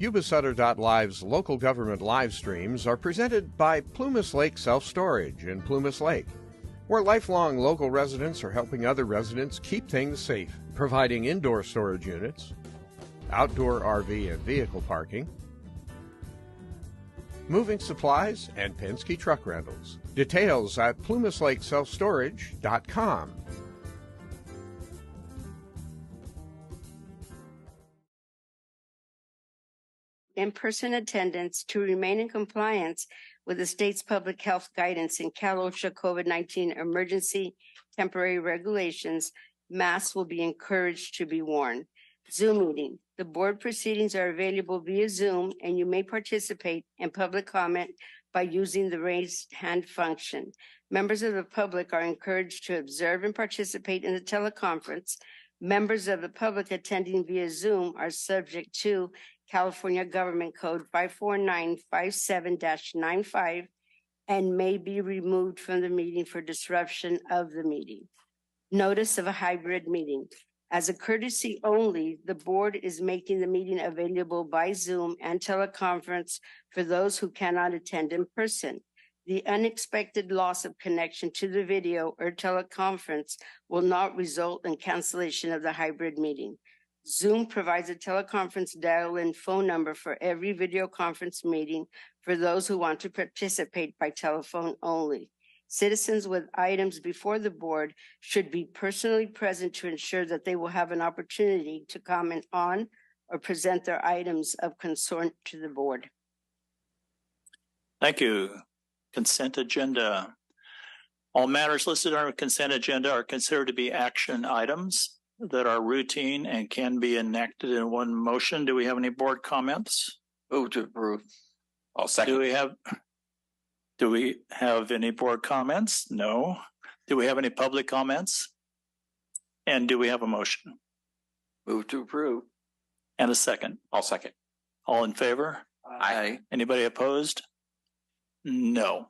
Yuba-Sutter.LIVE's local government live streams are presented by Plumas Lake Self-Storage in Plumas Lake, where lifelong local residents are helping other residents keep things safe, providing indoor storage units, outdoor RV and vehicle parking, moving supplies, and Penske truck rentals. Details at plumaslakeselfstorage.com. In-person attendance to remain in compliance with the state's public health guidance and Cal OSHA COVID-19 emergency temporary regulations. Masks will be encouraged to be worn. Zoom meeting. The board proceedings are available via Zoom, and you may participate in public comment by using the raised hand function. Members of the public are encouraged to observe and participate in the teleconference. Members of the public attending via Zoom are subject to California Government Code 54957-95 and may be removed from the meeting for disruption of the meeting. Notice of a hybrid meeting. As a courtesy only, the board is making the meeting available by Zoom and teleconference for those who cannot attend in person. The unexpected loss of connection to the video or teleconference will not result in cancellation of the hybrid meeting. Zoom provides a teleconference dial-in phone number for every video conference meeting for those who want to participate by telephone only. Citizens with items before the board should be personally present to ensure that they will have an opportunity to comment on or present their items of concern to the board. Thank you. Consent agenda. All matters listed on our consent agenda are considered to be action items that are routine and can be enacted in one motion. Do we have any board comments? Move to approve. I'll second. Do we have any board comments? No. Do we have any public comments? And do we have a motion? Move to approve. And a second? I'll second. All in favor? Aye. Anybody opposed? No.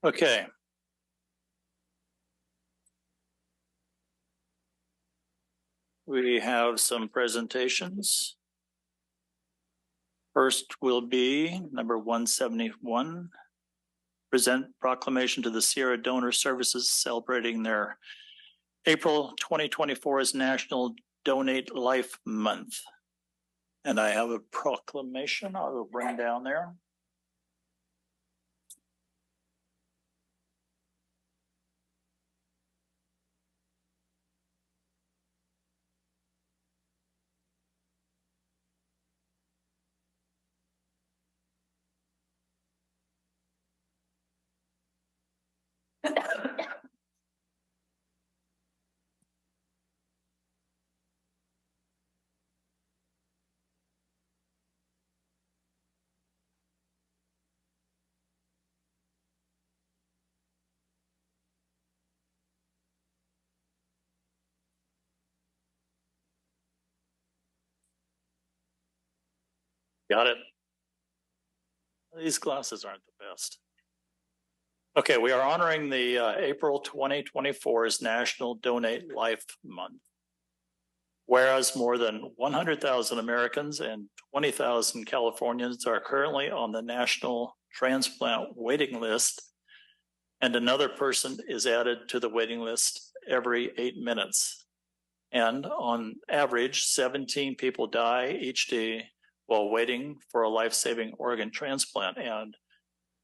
Okay. We have some presentations. First will be number 171, present proclamation to the Sierra Donor Services celebrating their April 2024 as National Donate Life Month. And I have a proclamation I'll bring down there. Got it. These glasses aren't the best. Okay, we are honoring the April 2024 as National Donate Life Month. Whereas more than 100,000 Americans and 20,000 Californians are currently on the national transplant waiting list, and another person is added to the waiting list every 8 minutes. And on average, 17 people die each day while waiting for a life-saving organ transplant. And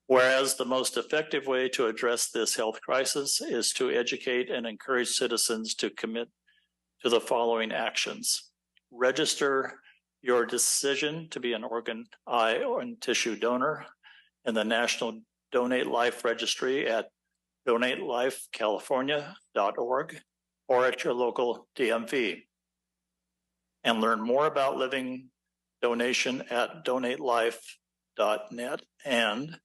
whereas the most effective way to address this health crisis is to educate and encourage citizens to commit to the following actions. Register your decision to be an organ, eye, or tissue donor in the National Donate Life Registry at donatelifecalifornia.org or at your local DMV. And learn more about living donation at donatelife.net. And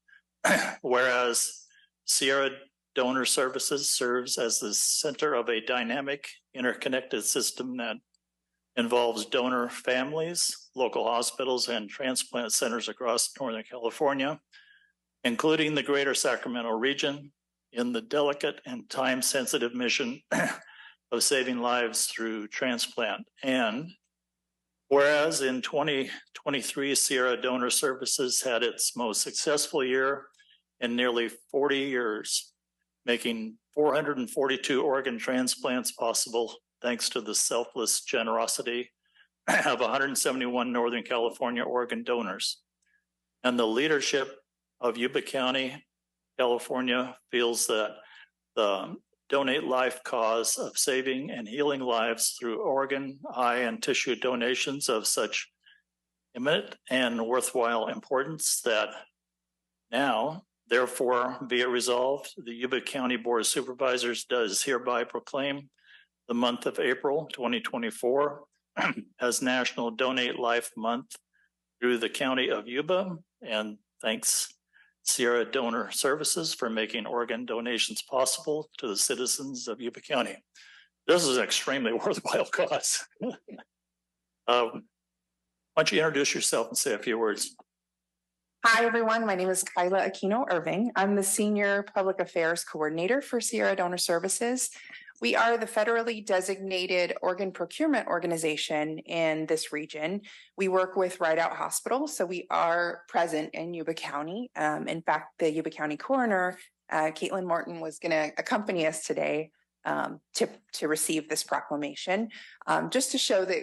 whereas Sierra Donor Services serves as the center of a dynamic, interconnected system that involves donor families, local hospitals, and transplant centers across Northern California, including the greater Sacramento region, in the delicate and time-sensitive mission of saving lives through transplant. And whereas in 2023, Sierra Donor Services had its most successful year in nearly 40 years, making 442 organ transplants possible thanks to the selfless generosity of 171 Northern California organ donors. And the leadership of Yuba County, California feels that the Donate Life cause of saving and healing lives through organ, eye, and tissue donations of such imminent and worthwhile importance that now, therefore, be it resolved, the Yuba County Board of Supervisors does hereby proclaim the month of April 2024 as National Donate Life Month through the County of Yuba, and thanks Sierra Donor Services for making organ donations possible to the citizens of Yuba County. This is an extremely worthwhile cause. Why don't you introduce yourself and say a few words? Hi, everyone. My name is Kyla Aquino Irving. I'm the Senior Public Affairs Coordinator for Sierra Donor Services. We are the federally designated organ procurement organization in this region. We work with Ride Out Hospital, so we are present in Yuba County. In fact, the Yuba County coroner, Caitlin Morton, was going to accompany us today to receive this proclamation, just to show that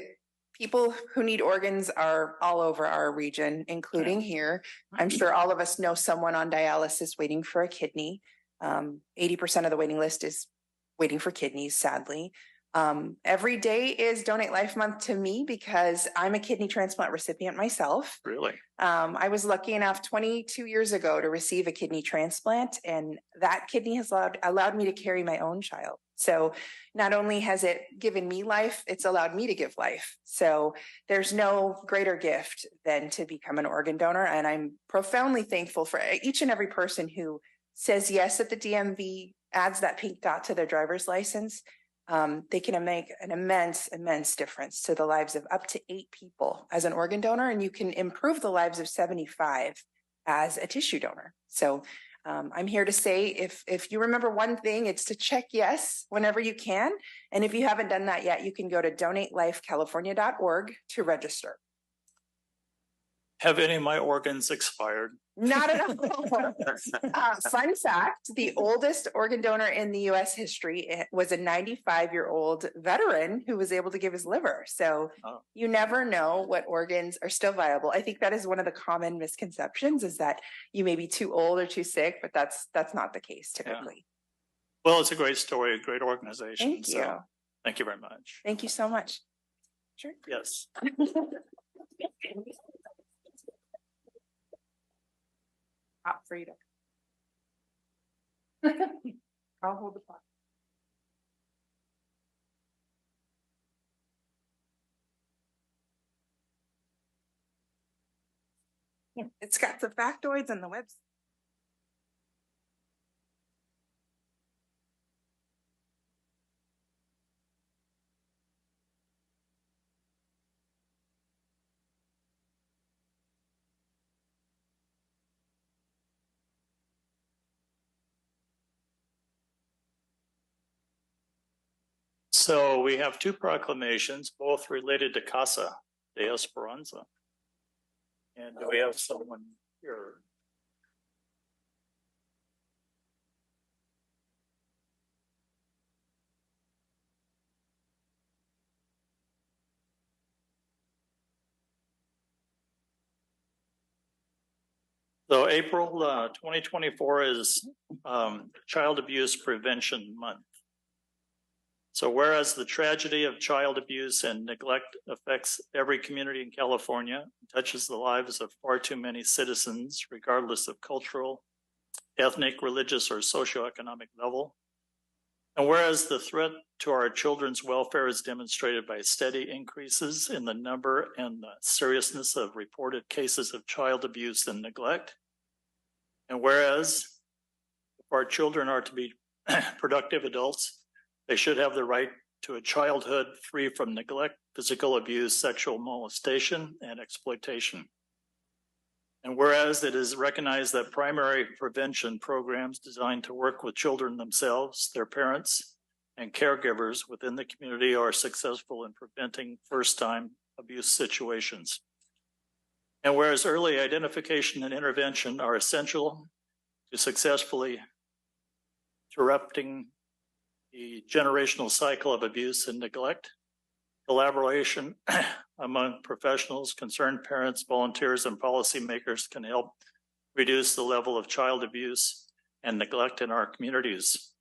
people who need organs are all over our region, including here. I'm sure all of us know someone on dialysis waiting for a kidney. 80% of the waiting list is waiting for kidneys, sadly. Every day is Donate Life Month to me because I'm a kidney transplant recipient myself. Really? I was lucky enough 22 years ago to receive a kidney transplant, and that kidney has allowed me to carry my own child. So not only has it given me life, it's allowed me to give life. So there's no greater gift than to become an organ donor. And I'm profoundly thankful for each and every person who says yes at the DMV, adds that pink dot to their driver's license. They can make an immense difference to the lives of up to 8 people as an organ donor, and you can improve the lives of 75 as a tissue donor. So I'm here to say, if you remember one thing, it's to check yes whenever you can. And if you haven't done that yet, you can go to donatelifecalifornia.org to register. Have any of my organs expired? Not at all. Fun fact, the oldest organ donor in the U.S. history was a 95-year-old veteran who was able to give his liver. So you never know what organs are still viable. I think that is one of the common misconceptions, is that you may be too old or too sick, but that's not the case typically. Yeah. Well, it's a great story, a great organization. Thank you. So, thank you very much. Thank you so much. Sure. Yes. Hot for you to. I'll hold the pot. It's got the factoids on the website. So we have 2 proclamations, both related to Casa de Esperanza. And do we have someone here? So April 2024 is Child Abuse Prevention Month. So whereas the tragedy of child abuse and neglect affects every community in California, touches the lives of far too many citizens, regardless of cultural, ethnic, religious, or socioeconomic level. And whereas the threat to our children's welfare is demonstrated by steady increases in the number and the seriousness of reported cases of child abuse and neglect. And whereas if our children are to be productive adults, they should have the right to a childhood free from neglect, physical abuse, sexual molestation, and exploitation. And whereas it is recognized that primary prevention programs designed to work with children themselves, their parents, and caregivers within the community are successful in preventing first-time abuse situations. And whereas early identification and intervention are essential to successfully interrupting the generational cycle of abuse and neglect, collaboration among professionals, concerned parents, volunteers, and policymakers can help reduce the level of child abuse and neglect in our communities.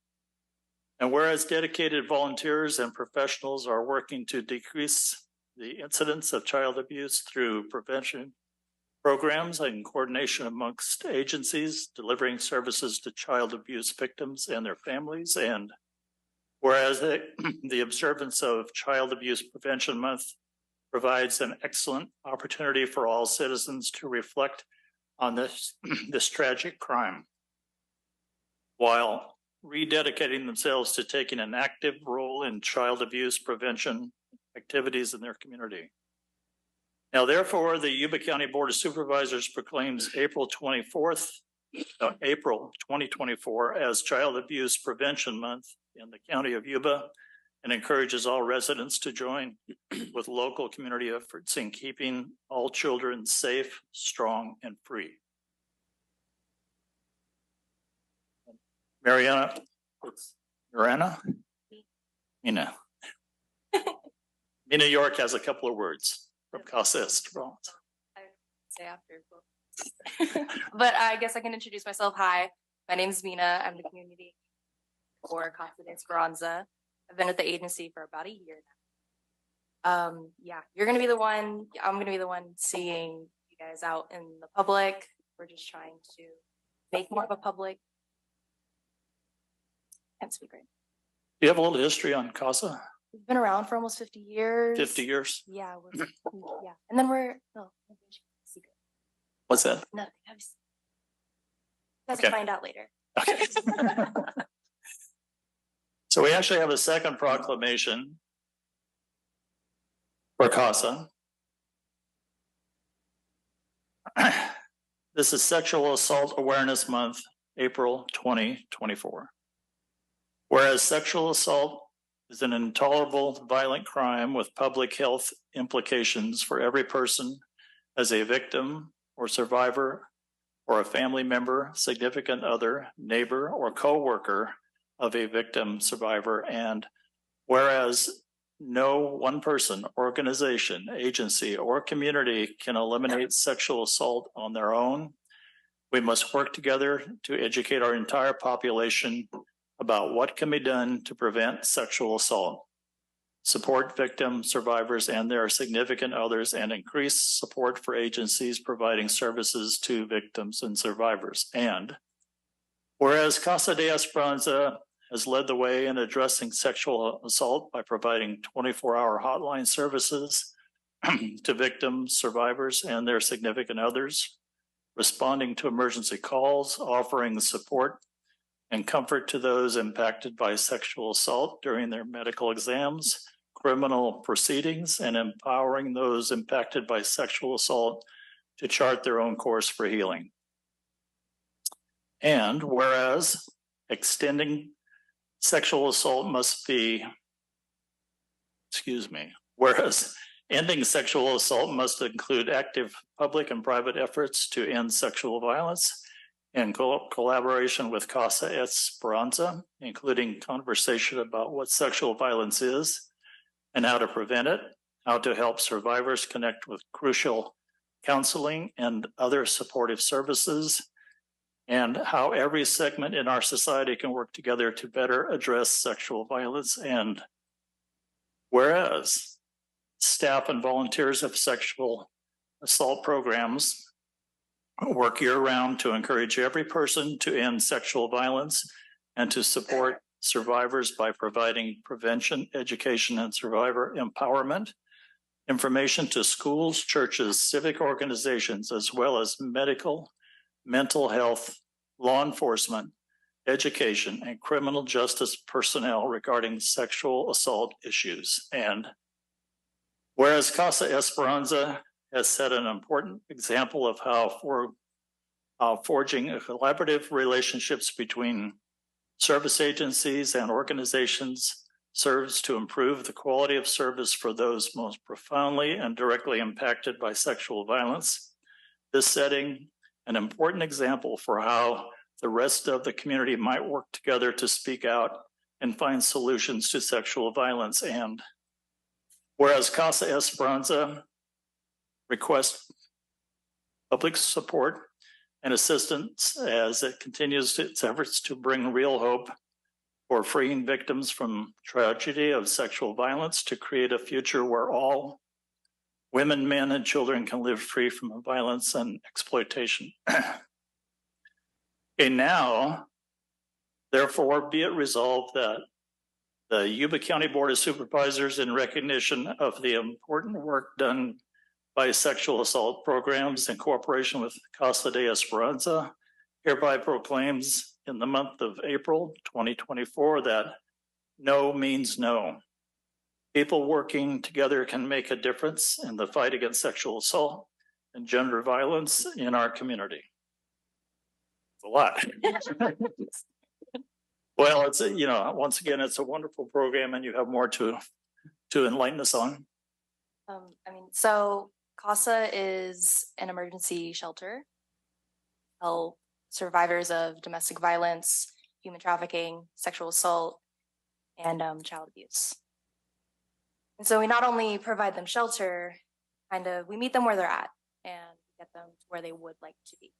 And whereas dedicated volunteers and professionals are working to decrease the incidence of child abuse through prevention programs and coordination amongst agencies delivering services to child abuse victims and their families, and whereas the observance of Child Abuse Prevention Month provides an excellent opportunity for all citizens to reflect on this tragic crime, while rededicating themselves to taking an active role in child abuse prevention activities in their community. Now, therefore, the Yuba County Board of Supervisors proclaims April 2024 as Child Abuse Prevention Month in the County of Yuba, and encourages all residents to join with local community efforts in keeping all children safe, strong, and free. Mariana, Mina. Mina York has a couple of words from Casa Esperanza. Say after. But I guess I can introduce myself. Hi, my name is Mina. I'm the community for Casa de Esperanza. I've been at the agency for about a year now. Yeah, you're gonna be the one. I'm gonna be the one seeing you guys out in the public. We're just trying to make more of a public. Can't speak right. Do you have a little history on Casa? We've been around for almost 50 years. 50 years? Yeah, yeah. And then we're secret. What's that? Nothing. You guys Okay. will find out later. Okay. So we actually have a second proclamation for Casa. This is Sexual Assault Awareness Month, April 2024. Whereas sexual assault is an intolerable, violent crime with public health implications for every person as a victim or survivor or a family member, significant other, neighbor, or co-worker of a victim, survivor, and whereas no one person, organization, agency, or community can eliminate sexual assault on their own, we must work together to educate our entire population about what can be done to prevent sexual assault, support victims, survivors, and their significant others, and increase support for agencies providing services to victims and survivors. And whereas Casa de Esperanza has led the way in addressing sexual assault by providing 24-hour hotline services to victims, survivors, and their significant others, responding to emergency calls, offering support and comfort to those impacted by sexual assault during their medical exams, criminal proceedings, and empowering those impacted by sexual assault to chart their own course for healing. And whereas extending sexual assault must be, whereas ending sexual assault must include active public and private efforts to end sexual violence in collaboration with Casa Esperanza, including conversation about what sexual violence is and how to prevent it, how to help survivors connect with crucial counseling and other supportive services, and how every segment in our society can work together to better address sexual violence. And whereas staff and volunteers of sexual assault programs work year-round to encourage every person to end sexual violence and to support survivors by providing prevention, education, and survivor empowerment, information to schools, churches, civic organizations, as well as medical, mental health, law enforcement, education, and criminal justice personnel regarding sexual assault issues. And whereas Casa Esperanza has set an important example of how forging collaborative relationships between service agencies and organizations serves to improve the quality of service for those most profoundly and directly impacted by sexual violence. This setting, an important example for how the rest of the community might work together to speak out and find solutions to sexual violence. And whereas Casa Esperanza requests public support and assistance as it continues its efforts to bring real hope for freeing victims from tragedy of sexual violence to create a future where all women, men, and children can live free from violence and exploitation. Okay, now, therefore, be it resolved that the Yuba County Board of Supervisors, in recognition of the important work done by sexual assault programs in cooperation with Casa de Esperanza, hereby proclaims in the month of April 2024 that no means no. People working together can make a difference in the fight against sexual assault and gender violence in our community. It's a lot. Well, it's, once again, it's a wonderful program and you have more to enlighten us on. So CASA is an emergency shelter, help survivors of domestic violence, human trafficking, sexual assault, and child abuse. And so we not only provide them shelter, we meet them where they're at and get them to where they would like to be.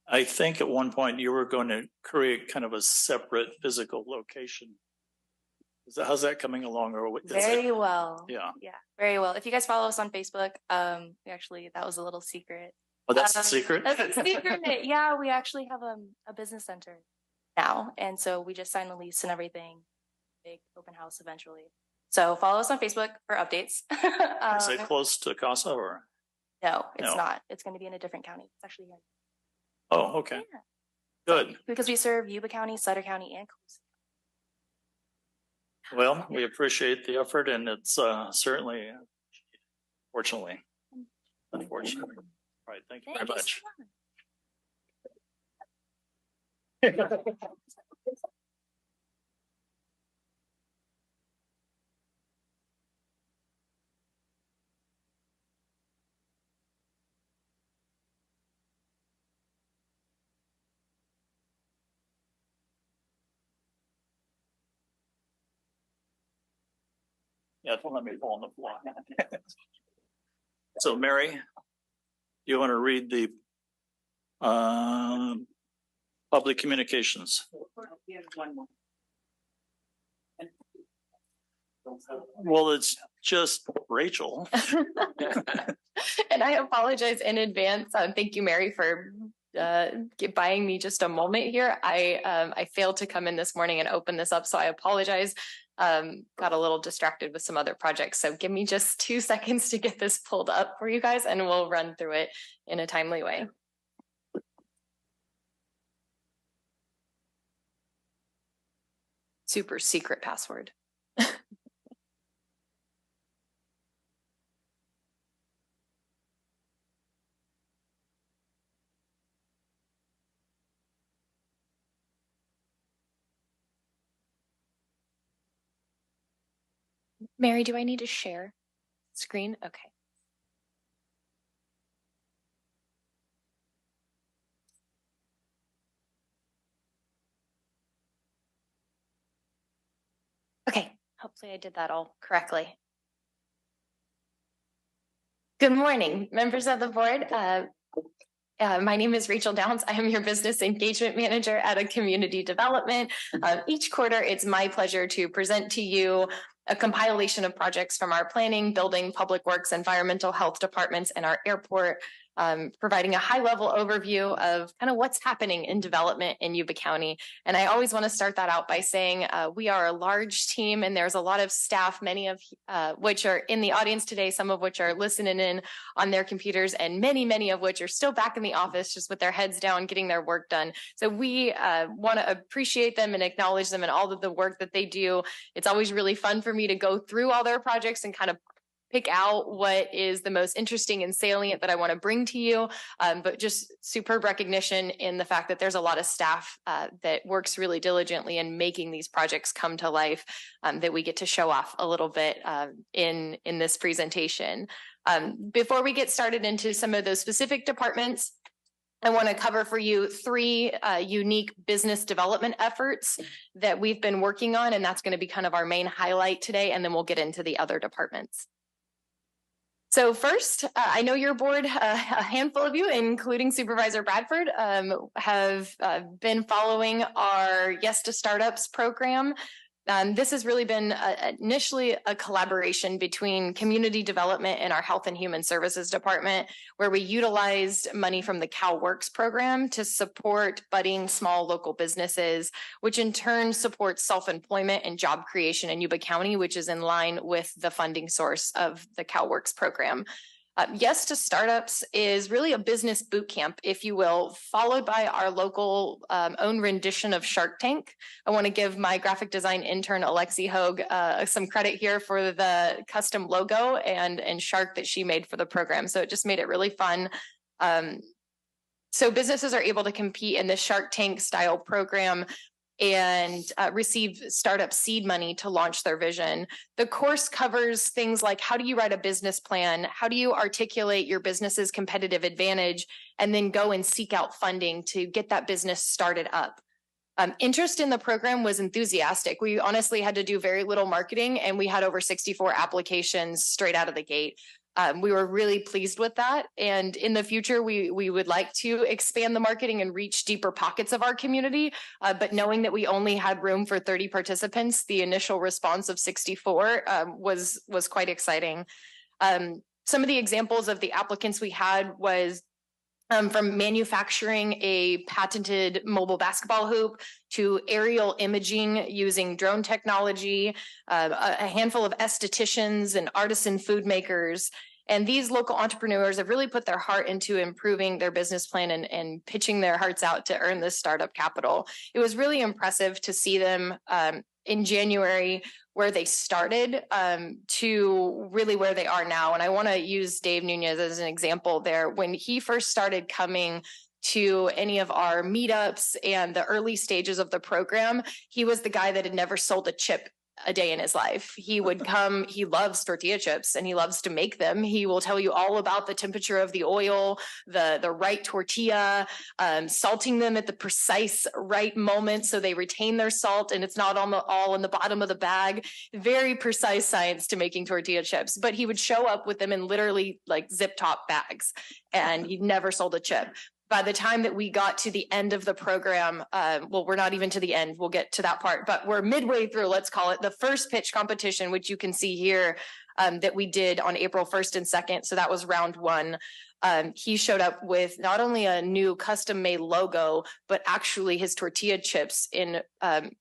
I think at one point you were going to create kind of a separate physical location. How's that coming along? Very well. Yeah. Yeah, very well. If you guys follow us on Facebook, that was a little secret. Oh, that's the secret? That's a secret. Yeah, we actually have a business center now. And so we just signed the lease and everything. Big open house eventually. So follow us on Facebook for updates. Is it close to Casa or? No, it's not. It's going to be in a different county. It's actually here. Oh, okay. Yeah. Good. Because we serve Yuba County, Sutter County, and Colusa. Well, we appreciate the effort and it's certainly, unfortunately. All right, thank you very much. Yeah, don't let me fall on the floor. So Mary, you want to read the public communications? Well, it's just Rachel. And I apologize in advance. Thank you, Mary, for buying me just a moment here. I failed to come in this morning and open this up, so I apologize. Got a little distracted with some other projects. So give me just 2 seconds to get this pulled up for you guys and we'll run through it in a timely way. Super secret password. Mary, do I need to share screen? Okay. Okay, hopefully I did that all correctly. Good morning, members of the board. My name is Rachel Downs. I am your business engagement manager at a community development. Each quarter, it's my pleasure to present to you a compilation of projects from our planning, building, public works, environmental health departments, and our airport, providing a high-level overview of kind of what's happening in development in Yuba County. And I always want to start that out by saying we are a large team and there's a lot of staff, many of which are in the audience today, some of which are listening in on their computers, and many of which are still back in the office just with their heads down, getting their work done. So we want to appreciate them and acknowledge them and all of the work that they do. It's always really fun for me to go through all their projects and kind of pick out what is the most interesting and salient that I want to bring to you, but just superb recognition in the fact that there's a lot of staff that works really diligently in making these projects come to life that we get to show off a little bit in this presentation. Before we get started into some of those specific departments, I want to cover for you 3 unique business development efforts that we've been working on, and that's going to be kind of our main highlight today, and then we'll get into the other departments. So first, I know your board, a handful of you, including Supervisor Bradford, have been following our Yes to Startups program. This has really been initially a collaboration between community development and our Health and Human Services Department, where we utilized money from the CalWorks program to support budding small local businesses, which in turn supports self-employment and job creation in Yuba County, which is in line with the funding source of the CalWorks program. Yes to Startups is really a business boot camp, if you will, followed by our local own rendition of Shark Tank. I want to give my graphic design intern, Alexi Hogue, some credit here for the custom logo and shark that she made for the program. So it just made it really fun. So businesses are able to compete in the Shark Tank style program and receive startup seed money to launch their vision. The course covers things like how do you write a business plan, how do you articulate your business's competitive advantage, and then go and seek out funding to get that business started up. Interest in the program was enthusiastic. We honestly had to do very little marketing, and we had over 64 applications straight out of the gate. We were really pleased with that. And in the future, we would like to expand the marketing and reach deeper pockets of our community. But knowing that we only had room for 30 participants, the initial response of 64 was quite exciting. Some of the examples of the applicants we had was from manufacturing a patented mobile basketball hoop to aerial imaging using drone technology, a handful of estheticians and artisan food makers. And these local entrepreneurs have really put their heart into improving their business plan and pitching their hearts out to earn this startup capital. It was really impressive to see them in January where they started to really where they are now. And I want to use Dave Nunez as an example there. When he first started coming to any of our meetups and the early stages of the program, he was the guy that had never sold a chip a day in his life. He would come, he loves tortilla chips and he loves to make them. He will tell you all about the temperature of the oil, the right tortilla, salting them at the precise right moment so they retain their salt and it's not all in the bottom of the bag. Very precise science to making tortilla chips. But he would show up with them in literally like zip top bags and he never sold a chip. By the time that we got to the end of the program, well, we're not even to the end, we'll get to that part, but we're midway through, let's call it the first pitch competition, which you can see here that we did on April 1st and 2nd. So that was round 1. He showed up with not only a new custom made logo, but actually his tortilla chips in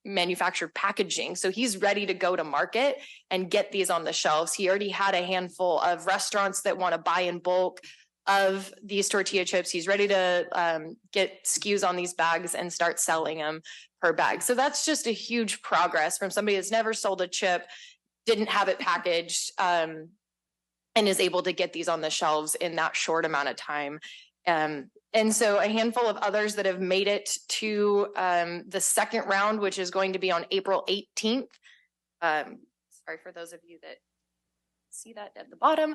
manufactured packaging. So he's ready to go to market and get these on the shelves. He already had a handful of restaurants that want to buy in bulk of these tortilla chips. He's ready to get SKUs on these bags and start selling them per bag. So that's just a huge progress from somebody that's never sold a chip, didn't have it packaged, and is able to get these on the shelves in that short amount of time. And so a handful of others that have made it to the second round, which is going to be on April 18th. Sorry for those of you that see that at the bottom.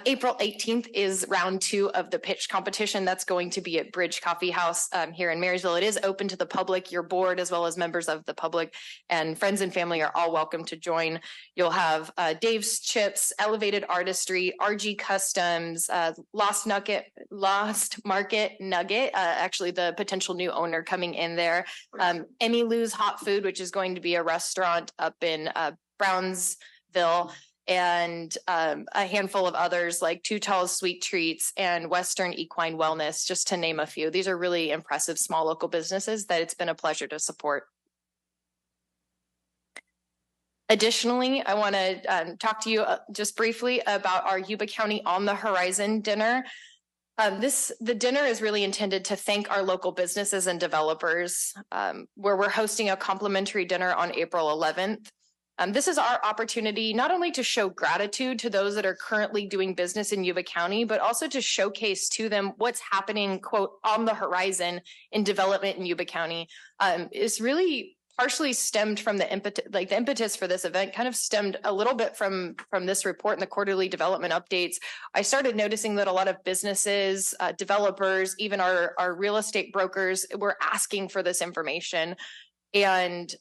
April 18th is round 2 of the pitch competition. That's going to be at Bridge Coffee House here in Marysville. It is open to the public. Your board, as well as members of the public and friends and family, are all welcome to join. You'll have Dave's Chips, Elevated Artistry, RG Customs, Lost Market Nugget, actually the potential new owner coming in there. Emmy Lou's Hot Food, which is going to be a restaurant up in Brownsville, and a handful of others like Too Tall's Sweet Treats and Western Equine Wellness, just to name a few. These are really impressive small local businesses that it's been a pleasure to support. Additionally, I want to talk to you just briefly about our Yuba County On the Horizon dinner. The dinner is really intended to thank our local businesses and developers, where we're hosting a complimentary dinner on April 11th. This is our opportunity not only to show gratitude to those that are currently doing business in Yuba County, but also to showcase to them what's happening, quote, on the horizon in development in Yuba County. It's really partially stemmed from the impetus for this event kind of stemmed a little bit from this report and the quarterly development updates. I started noticing that a lot of businesses, developers, even our real estate brokers were asking for this information. And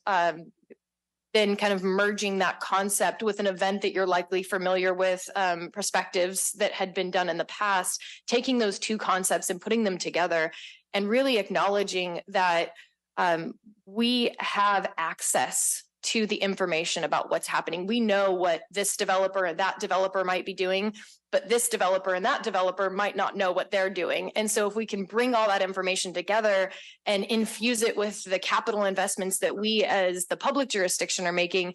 then kind of merging that concept with an event that you're likely familiar with, perspectives that had been done in the past, taking those two concepts and putting them together and really acknowledging that we have access to the information about what's happening. We know what this developer and that developer might be doing, but this developer and that developer might not know what they're doing. And so if we can bring all that information together and infuse it with the capital investments that we as the public jurisdiction are making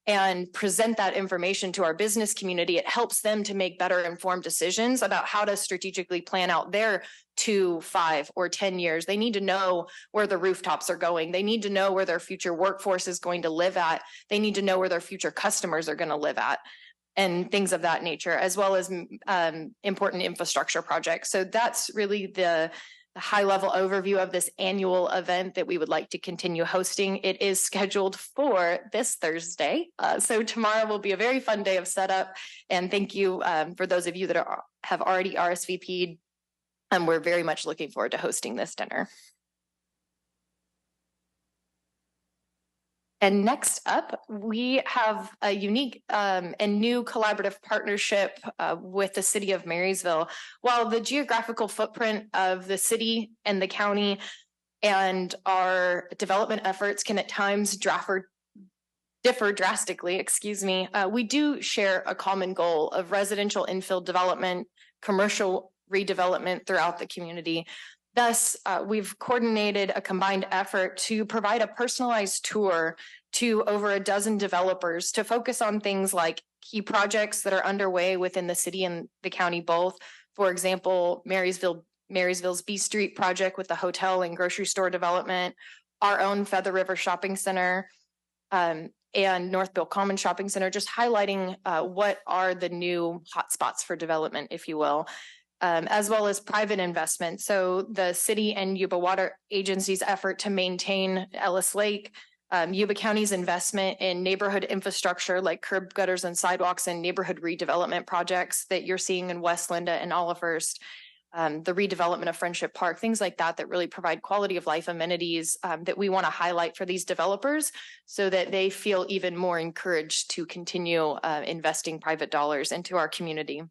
and present that information to our business community, it helps them to make better informed decisions about how to strategically plan out their 2, 5, or 10 years. They need to know where the rooftops are going. They need to know where their future workforce is going to live at. They need to know where their future customers are going to live at, and things of that nature, as well as important infrastructure projects. So that's really the high-level overview of this annual event that we would like to continue hosting. It is scheduled for this Thursday. So tomorrow will be a very fun day of setup. And thank you for those of you that have already RSVP'd. And we're very much looking forward to hosting this dinner. And next up, we have a unique and new collaborative partnership with the city of Marysville. While the geographical footprint of the city and the county and our development efforts can at times differ drastically, we do share a common goal of residential infill development, commercial redevelopment throughout the community. Thus, we've coordinated a combined effort to provide a personalized tour to over a dozen developers to focus on things like key projects that are underway within the city and the county both. For example, Marysville's B Street project with the hotel and grocery store development, our own Feather River Shopping Center, and Northville Common Shopping Center, just highlighting what are the new hotspots for development, if you will. As well as private investment. So the city and Yuba Water Agency's effort to maintain Ellis Lake, Yuba County's investment in neighborhood infrastructure like curb gutters and sidewalks and neighborhood redevelopment projects that you're seeing in West Linda and Olivehurst, the redevelopment of Friendship Park, things like that that really provide quality of life amenities that we want to highlight for these developers so that they feel even more encouraged to continue investing private dollars into our community.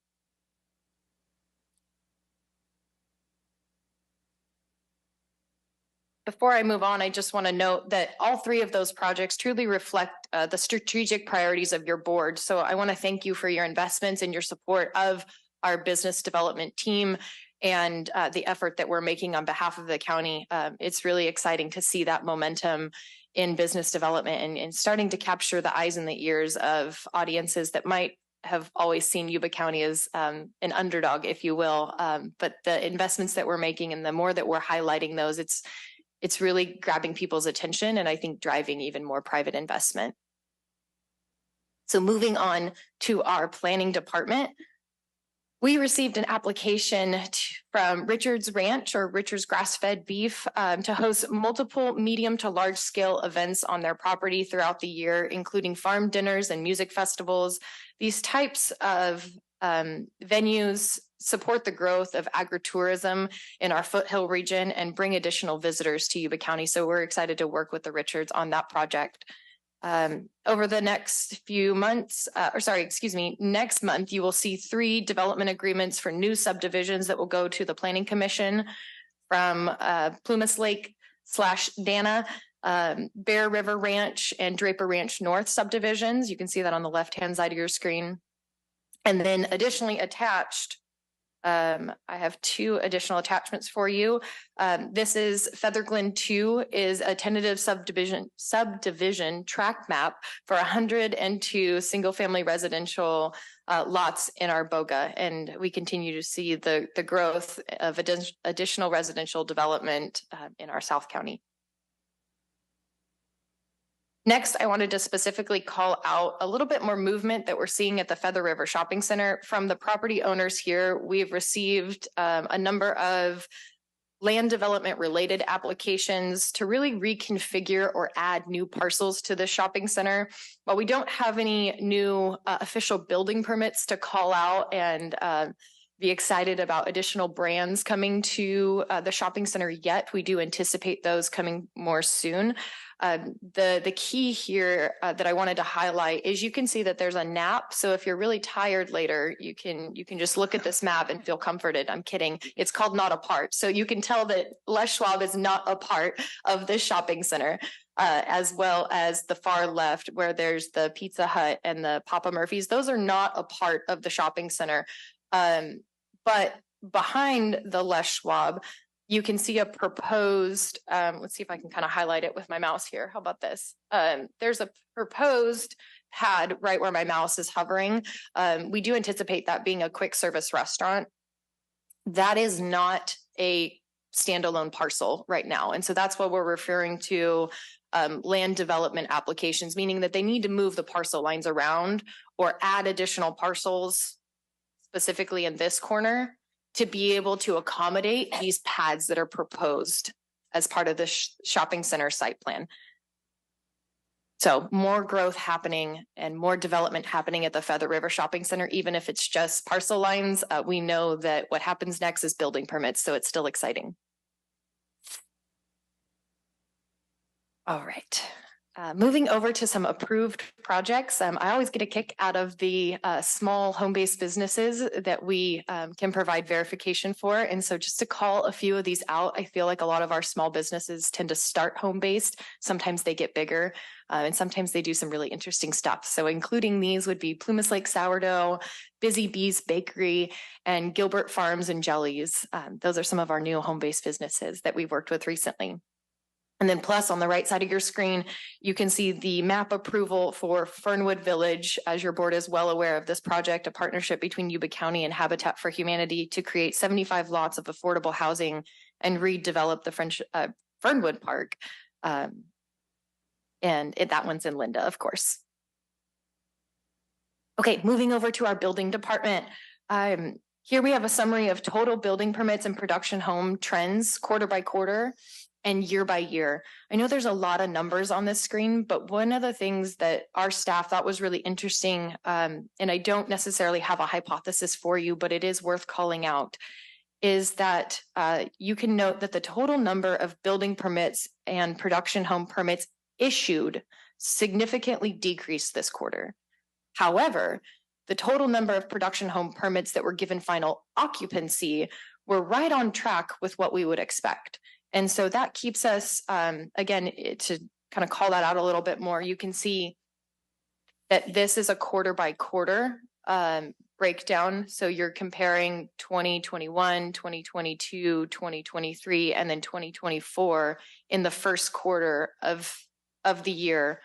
Before I move on, I just want to note that all three of those projects truly reflect the strategic priorities of your board. So I want to thank you for your investments and your support of our business development team and the effort that we're making on behalf of the county. It's really exciting to see that momentum in business development and starting to capture the eyes and the ears of audiences that might have always seen Yuba County as an underdog, if you will. But the investments that we're making and the more that we're highlighting those, it's really grabbing people's attention and I think driving even more private investment. So moving on to our planning department, we received an application from Richard's Ranch or Richard's Grass-Fed Beef to host multiple medium to large scale events on their property throughout the year, including farm dinners and music festivals. These types of venues support the growth of agritourism in our foothill region and bring additional visitors to Yuba County. So we're excited to work with the Richards on that project. Over the next few months, next month, you will see 3 development agreements for new subdivisions that will go to the Planning Commission from Plumas Lake / Dana, Bear River Ranch and Draper Ranch North subdivisions. You can see that on the left-hand side of your screen. And then additionally attached, I have 2 additional attachments for you. This is Feather Glen 2 is a tentative subdivision track map for 102 single-family residential lots in our BOGA, and we continue to see the growth of additional residential development in our South County. Next, I wanted to specifically call out a little bit more movement that we're seeing at the Feather River Shopping Center. From the property owners here, we've received a number of land development related applications to really reconfigure or add new parcels to the shopping center. While we don't have any new official building permits to call out and be excited about additional brands coming to the shopping center yet, we do anticipate those coming more soon. The key here that I wanted to highlight is you can see that there's a nap. So if you're really tired later, you can just look at this map and feel comforted. I'm kidding. It's called Not a Part. So you can tell that Les Schwab is not a part of this shopping center, as well as the far left where there's the Pizza Hut and the Papa Murphy's. Those are not a part of the shopping center. But behind the Les Schwab, you can see a proposed, let's see if I can kind of highlight it with my mouse here. How about this? There's a proposed pad right where my mouse is hovering. We do anticipate that being a quick service restaurant. That is not a standalone parcel right now. And so that's what we're referring to land development applications, meaning that they need to move the parcel lines around or add additional parcels specifically in this corner to be able to accommodate these pads that are proposed as part of the shopping center site plan. So more growth happening and more development happening at the Feather River Shopping Center, even if it's just parcel lines. We know that what happens next is building permits, so it's still exciting. All right. Moving over to some approved projects, I always get a kick out of the small home-based businesses that we can provide verification for. And so just to call a few of these out, I feel like a lot of our small businesses tend to start home-based. Sometimes they get bigger and sometimes they do some really interesting stuff. So including these would be Plumas Lake Sourdough, Busy Bees Bakery, and Gilbert Farms and Jellies. Those are some of our new home-based businesses that we've worked with recently. And then plus on the right side of your screen, you can see the map approval for Fernwood Village. As your board is well aware of this project, a partnership between Yuba County and Habitat for Humanity to create 75 lots of affordable housing and redevelop the Fernwood Park. That one's in Linda, of course. Okay, moving over to our building department. Here we have a summary of total building permits and production home trends quarter by quarter and year by year. I know there's a lot of numbers on this screen, but one of the things that our staff thought was really interesting, and I don't necessarily have a hypothesis for you, but it is worth calling out, is that you can note that the total number of building permits and production home permits issued significantly decreased this quarter. However, the total number of production home permits that were given final occupancy were right on track with what we would expect. And so that keeps us, again, to kind of call that out a little bit more, you can see that this is a quarter by quarter breakdown. So you're comparing 2021, 2022, 2023, and then 2024 in the first quarter of the year,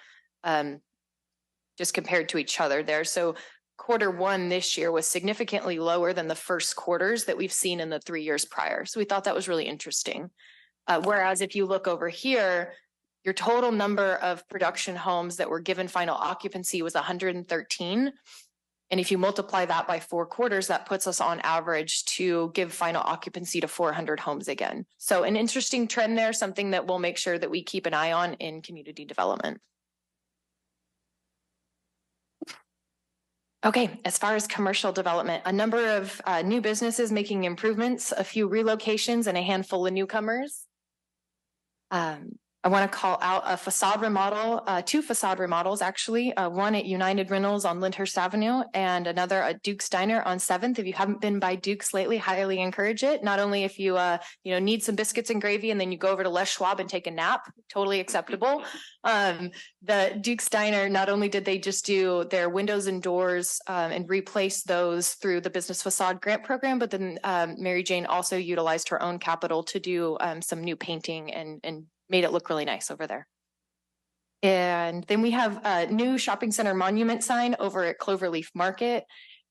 just compared to each other there. So quarter one this year was significantly lower than the first quarters that we've seen in the 3 years prior. So we thought that was really interesting. Whereas if you look over here, your total number of production homes that were given final occupancy was 113. And if you multiply that by 4 quarters, that puts us on average to give final occupancy to 400 homes again. So an interesting trend there, something that we'll make sure that we keep an eye on in community development. Okay, as far as commercial development, a number of new businesses making improvements, a few relocations, and a handful of newcomers. I want to call out a facade remodel, 2 facade remodels actually, one at United Rentals on Lyndhurst Avenue and another at Duke's Diner on 7th. If you haven't been by Duke's lately, highly encourage it. Not only if you need some biscuits and gravy and then you go over to Les Schwab and take a nap, totally acceptable. The Duke's Diner, not only did they just do their windows and doors and replace those through the Business Facade Grant Program, but then Mary Jane also utilized her own capital to do some new painting and made it look really nice over there. And then we have a new shopping center monument sign over at Cloverleaf Market.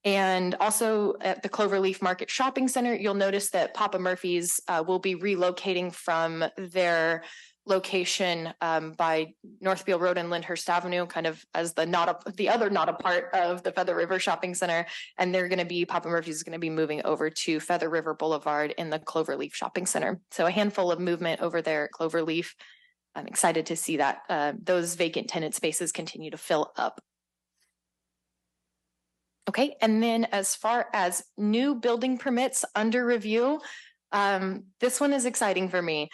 And also at the Cloverleaf Market Shopping Center, you'll notice that Papa Murphy's will be relocating from their location by Northfield Road and Lyndhurst Avenue, kind of as the other not a part of the Feather River Shopping Center. And they're going to be, Papa Murphy's is going to be moving over to Feather River Boulevard in the Cloverleaf Shopping Center. So a handful of movement over there at Cloverleaf. I'm excited to see that those vacant tenant spaces continue to fill up. Okay, and then as far as new building permits under review, this one is exciting for me.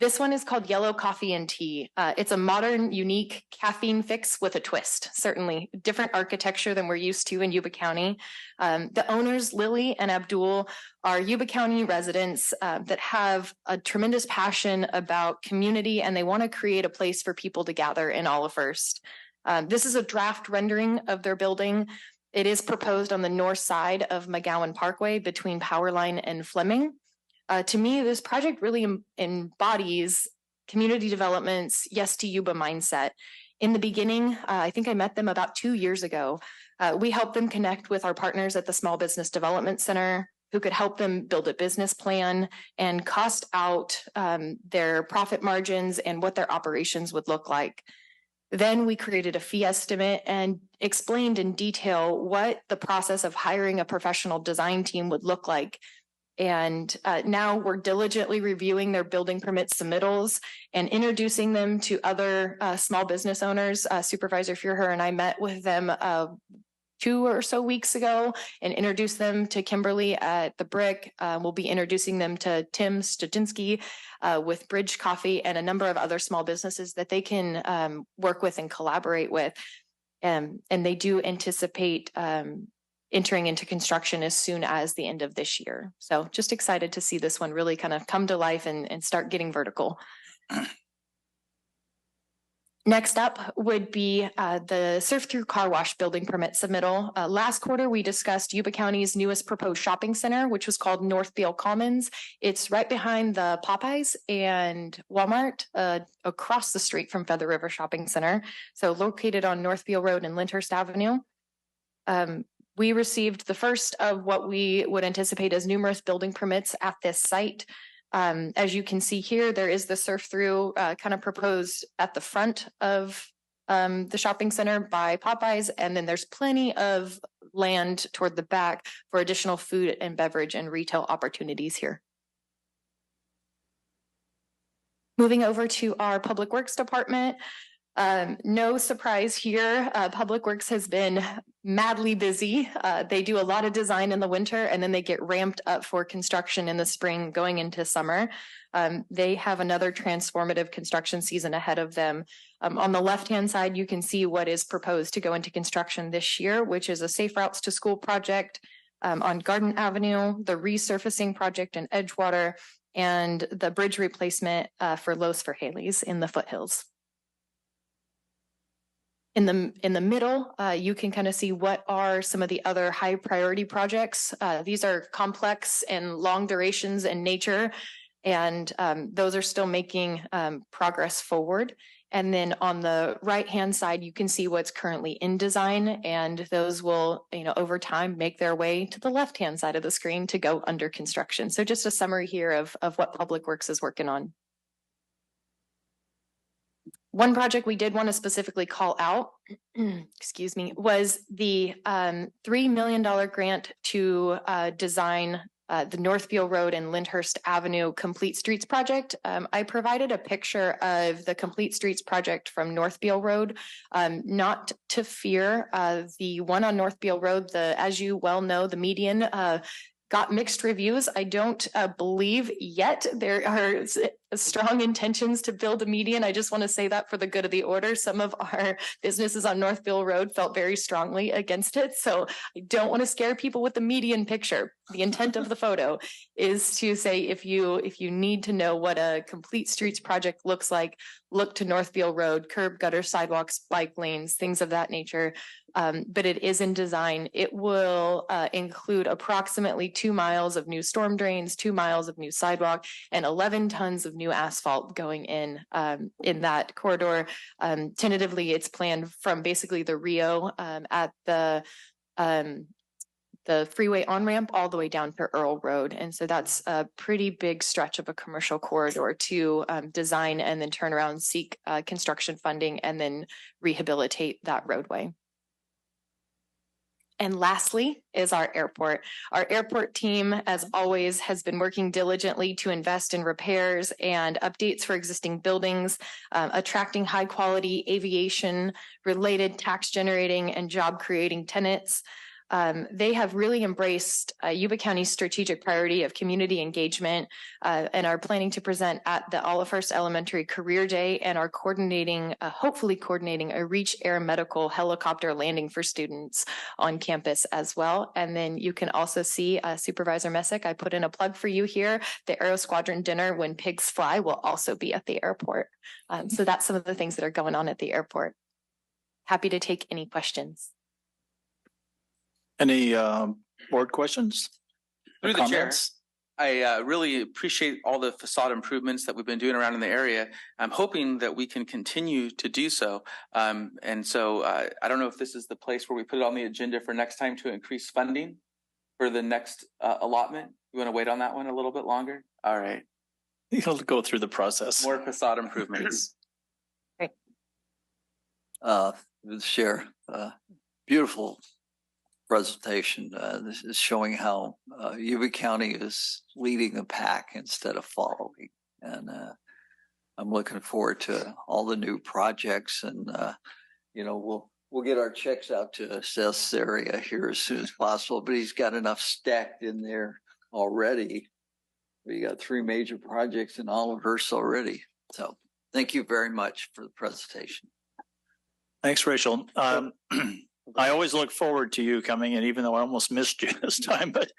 This one is called Yellow Coffee and Tea. It's a modern, unique caffeine fix with a twist, certainly different architecture than we're used to in Yuba County. The owners, Lily and Abdul, are Yuba County residents that have a tremendous passion about community, and they want to create a place for people to gather in Olive First. This is a draft rendering of their building. It is proposed on the north side of McGowan Parkway between Powerline and Fleming. To me, this project really embodies community development's Yes to Yuba mindset. In the beginning, I think I met them about 2 years ago. We helped them connect with our partners at the Small Business Development Center, who could help them build a business plan and cost out their profit margins and what their operations would look like. Then we created a fee estimate and explained in detail what the process of hiring a professional design team would look like. And now we're diligently reviewing their building permit submittals and introducing them to other small business owners. Supervisor Furher and I met with them 2 or so weeks ago and introduced them to Kimberly at the Brick. We'll be introducing them to Tim Stadinsky with Bridge Coffee and a number of other small businesses that they can work with and collaborate with. And they do anticipate entering into construction as soon as the end of this year. So just excited to see this one really kind of come to life and start getting vertical. Next up would be the Surf Through Car Wash building permit submittal. Last quarter, we discussed Yuba County's newest proposed shopping center, which was called Northfield Commons. It's right behind the Popeyes and Walmart across the street from Feather River Shopping Center. So located on Northfield Road and Lyndhurst Avenue. We received the first of what we would anticipate as numerous building permits at this site. As you can see here, there is the surf through kind of proposed at the front of the shopping center by Popeyes, and then there's plenty of land toward the back for additional food and beverage and retail opportunities here. Moving over to our Public Works Department. No surprise here, Public Works has been madly busy. They do a lot of design in the winter and then they get ramped up for construction in the spring going into summer. They have another transformative construction season ahead of them. On the left-hand side, you can see what is proposed to go into construction this year, which is a Safe Routes to School project on Garden Avenue, the resurfacing project in Edgewater, and the bridge replacement for Los for Haley's in the foothills. In the middle, you can kind of see what are some of the other high priority projects. These are complex and long durations in nature, and those are still making progress forward. And then on the right-hand side, you can see what's currently in design, and those will, over time make their way to the left-hand side of the screen to go under construction. So just a summary here of what Public Works is working on. One project we did want to specifically call out, excuse me, was the $3 million grant to design the Northfield Road and Lyndhurst Avenue Complete Streets project. I provided a picture of the Complete Streets project from Northfield Road. Not to fear, the one on Northfield Road, as you well know, the median got mixed reviews. I don't believe yet there are strong intentions to build a median. I just want to say that for the good of the order. Some of our businesses on Northfield Road felt very strongly against it. So I don't want to scare people with the median picture. The intent of the photo is to say, if you need to know what a Complete Streets project looks like, look to Northfield Road, curb, gutter, sidewalks, bike lanes, things of that nature. But it is in design. It will include approximately 2 miles of new storm drains, 2 miles of new sidewalk, and 11 tons of new asphalt going in that corridor. Tentatively, it's planned from basically the Rio at the the freeway on-ramp all the way down to Earl Road. And so that's a pretty big stretch of a commercial corridor to design and then turn around, seek construction funding, and then rehabilitate that roadway. And lastly is our airport. Our airport team, as always, has been working diligently to invest in repairs and updates for existing buildings, attracting high quality aviation related tax generating and job creating tenants. They have really embraced Yuba County's strategic priority of community engagement and are planning to present at the Olive First Elementary Career Day and are coordinating, hopefully coordinating a Reach Air Medical helicopter landing for students on campus as well. And then you can also see Supervisor Messick, I put in a plug for you here. The Aero Squadron dinner when pigs fly will also be at the airport. So that's some of the things that are going on at the airport. Happy to take any questions. Any board questions? Through the chair, Comments? I really appreciate all the facade improvements that we've been doing around in the area. I'm hoping that we can continue to do so. And so I don't know if this is the place where we put it on the agenda for next time to increase funding for the next allotment. You want to wait on that one a little bit longer? All right. You'll go through the process. More facade improvements. Share beautiful presentation. This is showing how Yuba County is leading the pack instead of following. And I'm looking forward to all the new projects. And we'll get our checks out to Seth's area here as soon as possible. But he's got enough stacked in there already. We got 3 major projects in Olive First already. So thank you very much for the presentation. Thanks, Rachel. I always look forward to you coming in, even though I almost missed you this time. But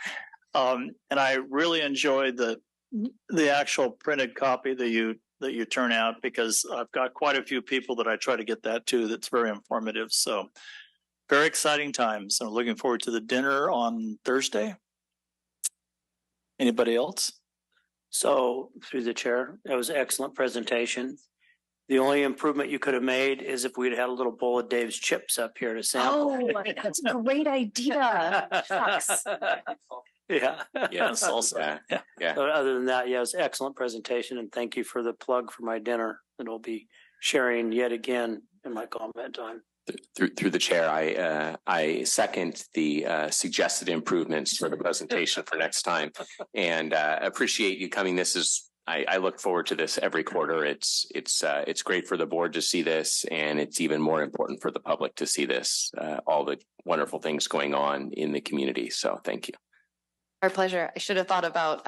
and I really enjoyed the actual printed copy that you turn out, because I've got quite a few people that I try to get that to. That's very informative. So very exciting times. I'm looking forward to the dinner on Thursday. Anybody else? So through the chair, that was an excellent presentation. The only improvement you could have made is if we'd had a little bowl of Dave's chips up here to sample. Oh, that's a great idea. Shucks. Yeah. Yes, also. Yeah. But other than that, yeah, it was an excellent presentation, and thank you for the plug for my dinner that I'll be sharing yet again in my comment time. Through the chair, I second the suggested improvements for the presentation for next time, and appreciate you coming. This is. I look forward to this every quarter. It's great for the board to see this, and it's even more important for the public to see this, all the wonderful things going on in the community. So thank you. Our pleasure. I should have thought about,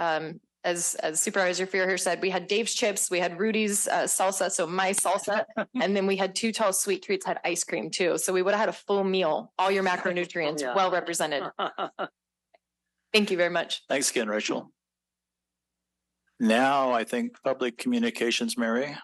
as Supervisor Fear said, we had Dave's chips, we had Rudy's salsa, so my salsa, and then we had 2 tall sweet treats, had ice cream too. So we would have had a full meal, all your macronutrients well represented. Thank you very much. Thanks again, Rachel. Now, I think public communications, Mary.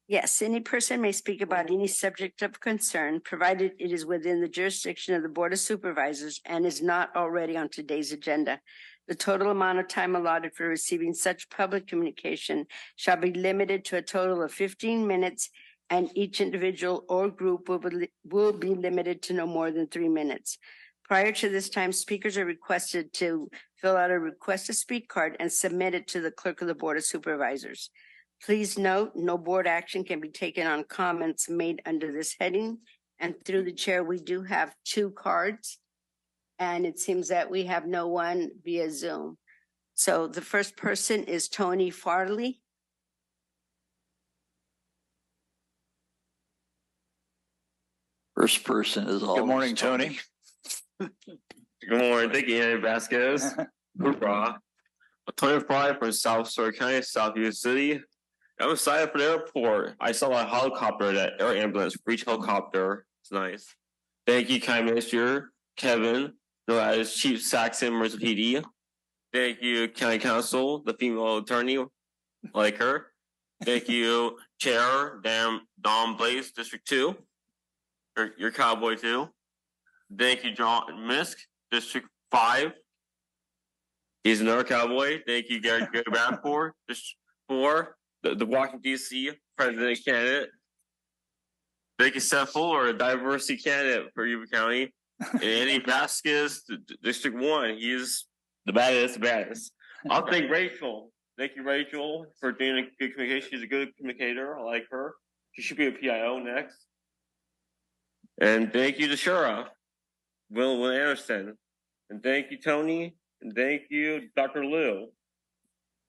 Yes, any person may speak about any subject of concern, provided it is within the jurisdiction of the Board of Supervisors and is not already on today's agenda. The total amount of time allotted for receiving such public communication shall be limited to a total of 15 minutes, and each individual or group will be limited to no more than 3 minutes. Prior to this time, speakers are requested to fill out a request to speak card and submit it to the clerk of the Board of Supervisors. Please note, no board action can be taken on comments made under this heading. And through the chair, we do have 2 cards, and it seems that we have no one via Zoom. So the first person is Tony Farley. First person is all. Good morning, Tony. Good morning. Thank you, Andy Vasquez. Hoorah. Tony Fry from South Story County, Southeast City. I'm excited for the airport. I saw a helicopter, that air ambulance, Reach helicopter. It's nice. Thank you, County Minister Kevin, as Chief Saxon, Marysville PD. Thank you, County Council, the female attorney, like her. Thank you, Chair Don Blaze, District 2. Your cowboy too. Thank you, John Misk, District 5. He's another cowboy. Thank you, Gary Bradford, District 4. The Washington, D.C. president candidate. Thank you, Seth Fuller, a diversity candidate for Yuba County. And Eddie Vasquez, District 1, he is the baddest. I'll thank Rachel. Thank you, Rachel, for doing a good communication. She's a good communicator. I like her. She should be a PIO next. And thank you to Shura, Will Anderson. And thank you, Tony. And thank you, Dr. Liu.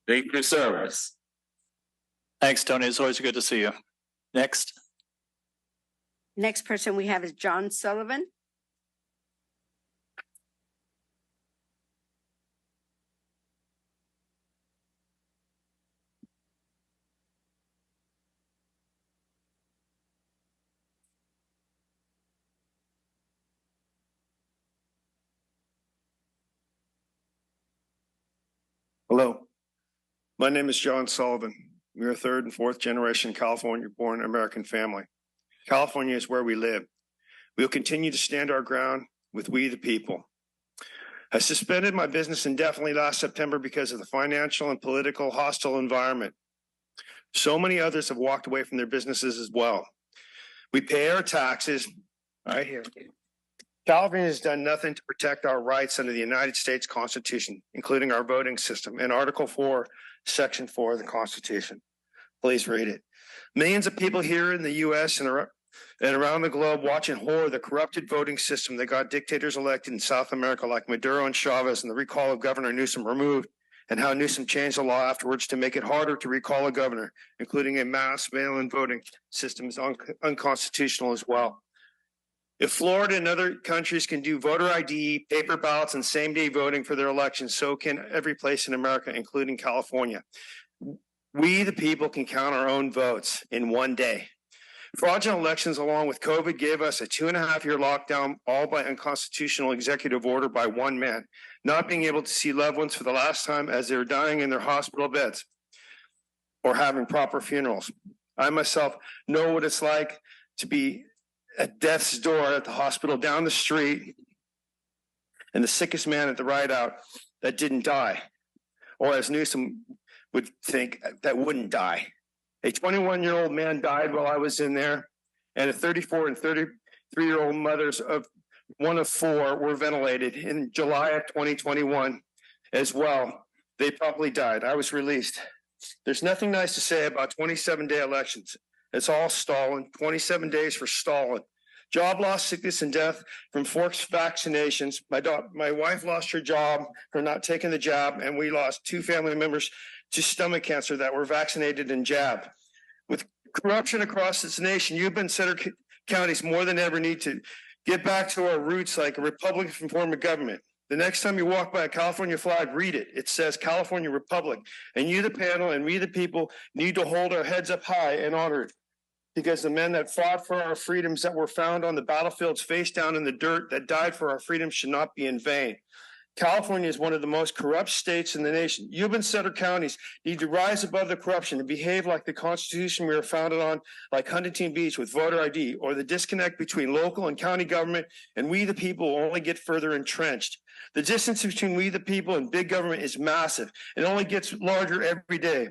Thank you for your service. Thanks, Tony. It's always good to see you. Next. Next person we have is John Sullivan. Hello, my name is John Sullivan. We are third and fourth generation California-born American family. California is where we live. We will continue to stand our ground with we the people. I suspended my business indefinitely last September because of the financial and political hostile environment. So many others have walked away from their businesses as well. We pay our taxes. Right here. California has done nothing to protect our rights under the United States Constitution, including our voting system and Article 4, Section 4 of the Constitution. Please read it. Millions of people here in the U.S. and around the globe watch in horror the corrupted voting system that got dictators elected in South America like Maduro and Chavez, and the recall of Governor Newsom removed, and how Newsom changed the law afterwards to make it harder to recall a governor, including a mass mail-in voting system is unconstitutional as well. If Florida and other countries can do voter ID, paper ballots, and same-day voting for their elections, so can every place in America, including California. We, the people, can count our own votes in one day. Fraudulent elections, along with COVID, gave us a 2.5-year lockdown, all by unconstitutional executive order by one man, not being able to see loved ones for the last time as they're dying in their hospital beds or having proper funerals. I myself know what it's like to be at death's door at the hospital down the street and the sickest man at the ride out that didn't die, or as Newsom would think, that wouldn't die. A 21-year-old man died while I was in there, and a 34 and 33-year-old mothers of one of four were ventilated in July of 2021 as well. They probably died. I was released. There's nothing nice to say about 27-day elections. It's all stolen, 27 days for stalling. Job loss, sickness, and death from forced vaccinations. My wife lost her job for not taking the jab, and we lost 2 family members to stomach cancer that were vaccinated and jabbed. With corruption across this nation, Yuba-Sutter counties more than ever need to get back to our roots like a Republican form of government. The next time you walk by a California flag, read it. It says California Republic. And you, the panel, and we, the people, need to hold our heads up high and honored, because the men that fought for our freedoms, that were found on the battlefields face down in the dirt, that died for our freedom, should not be in vain. California is one of the most corrupt states in the nation. Yuba-Sutter counties need to rise above the corruption and behave like the Constitution we were founded on, like Huntington Beach with voter ID, or the disconnect between local and county government and we the people will only get further entrenched. The distance between we the people and big government is massive. It only gets larger every day.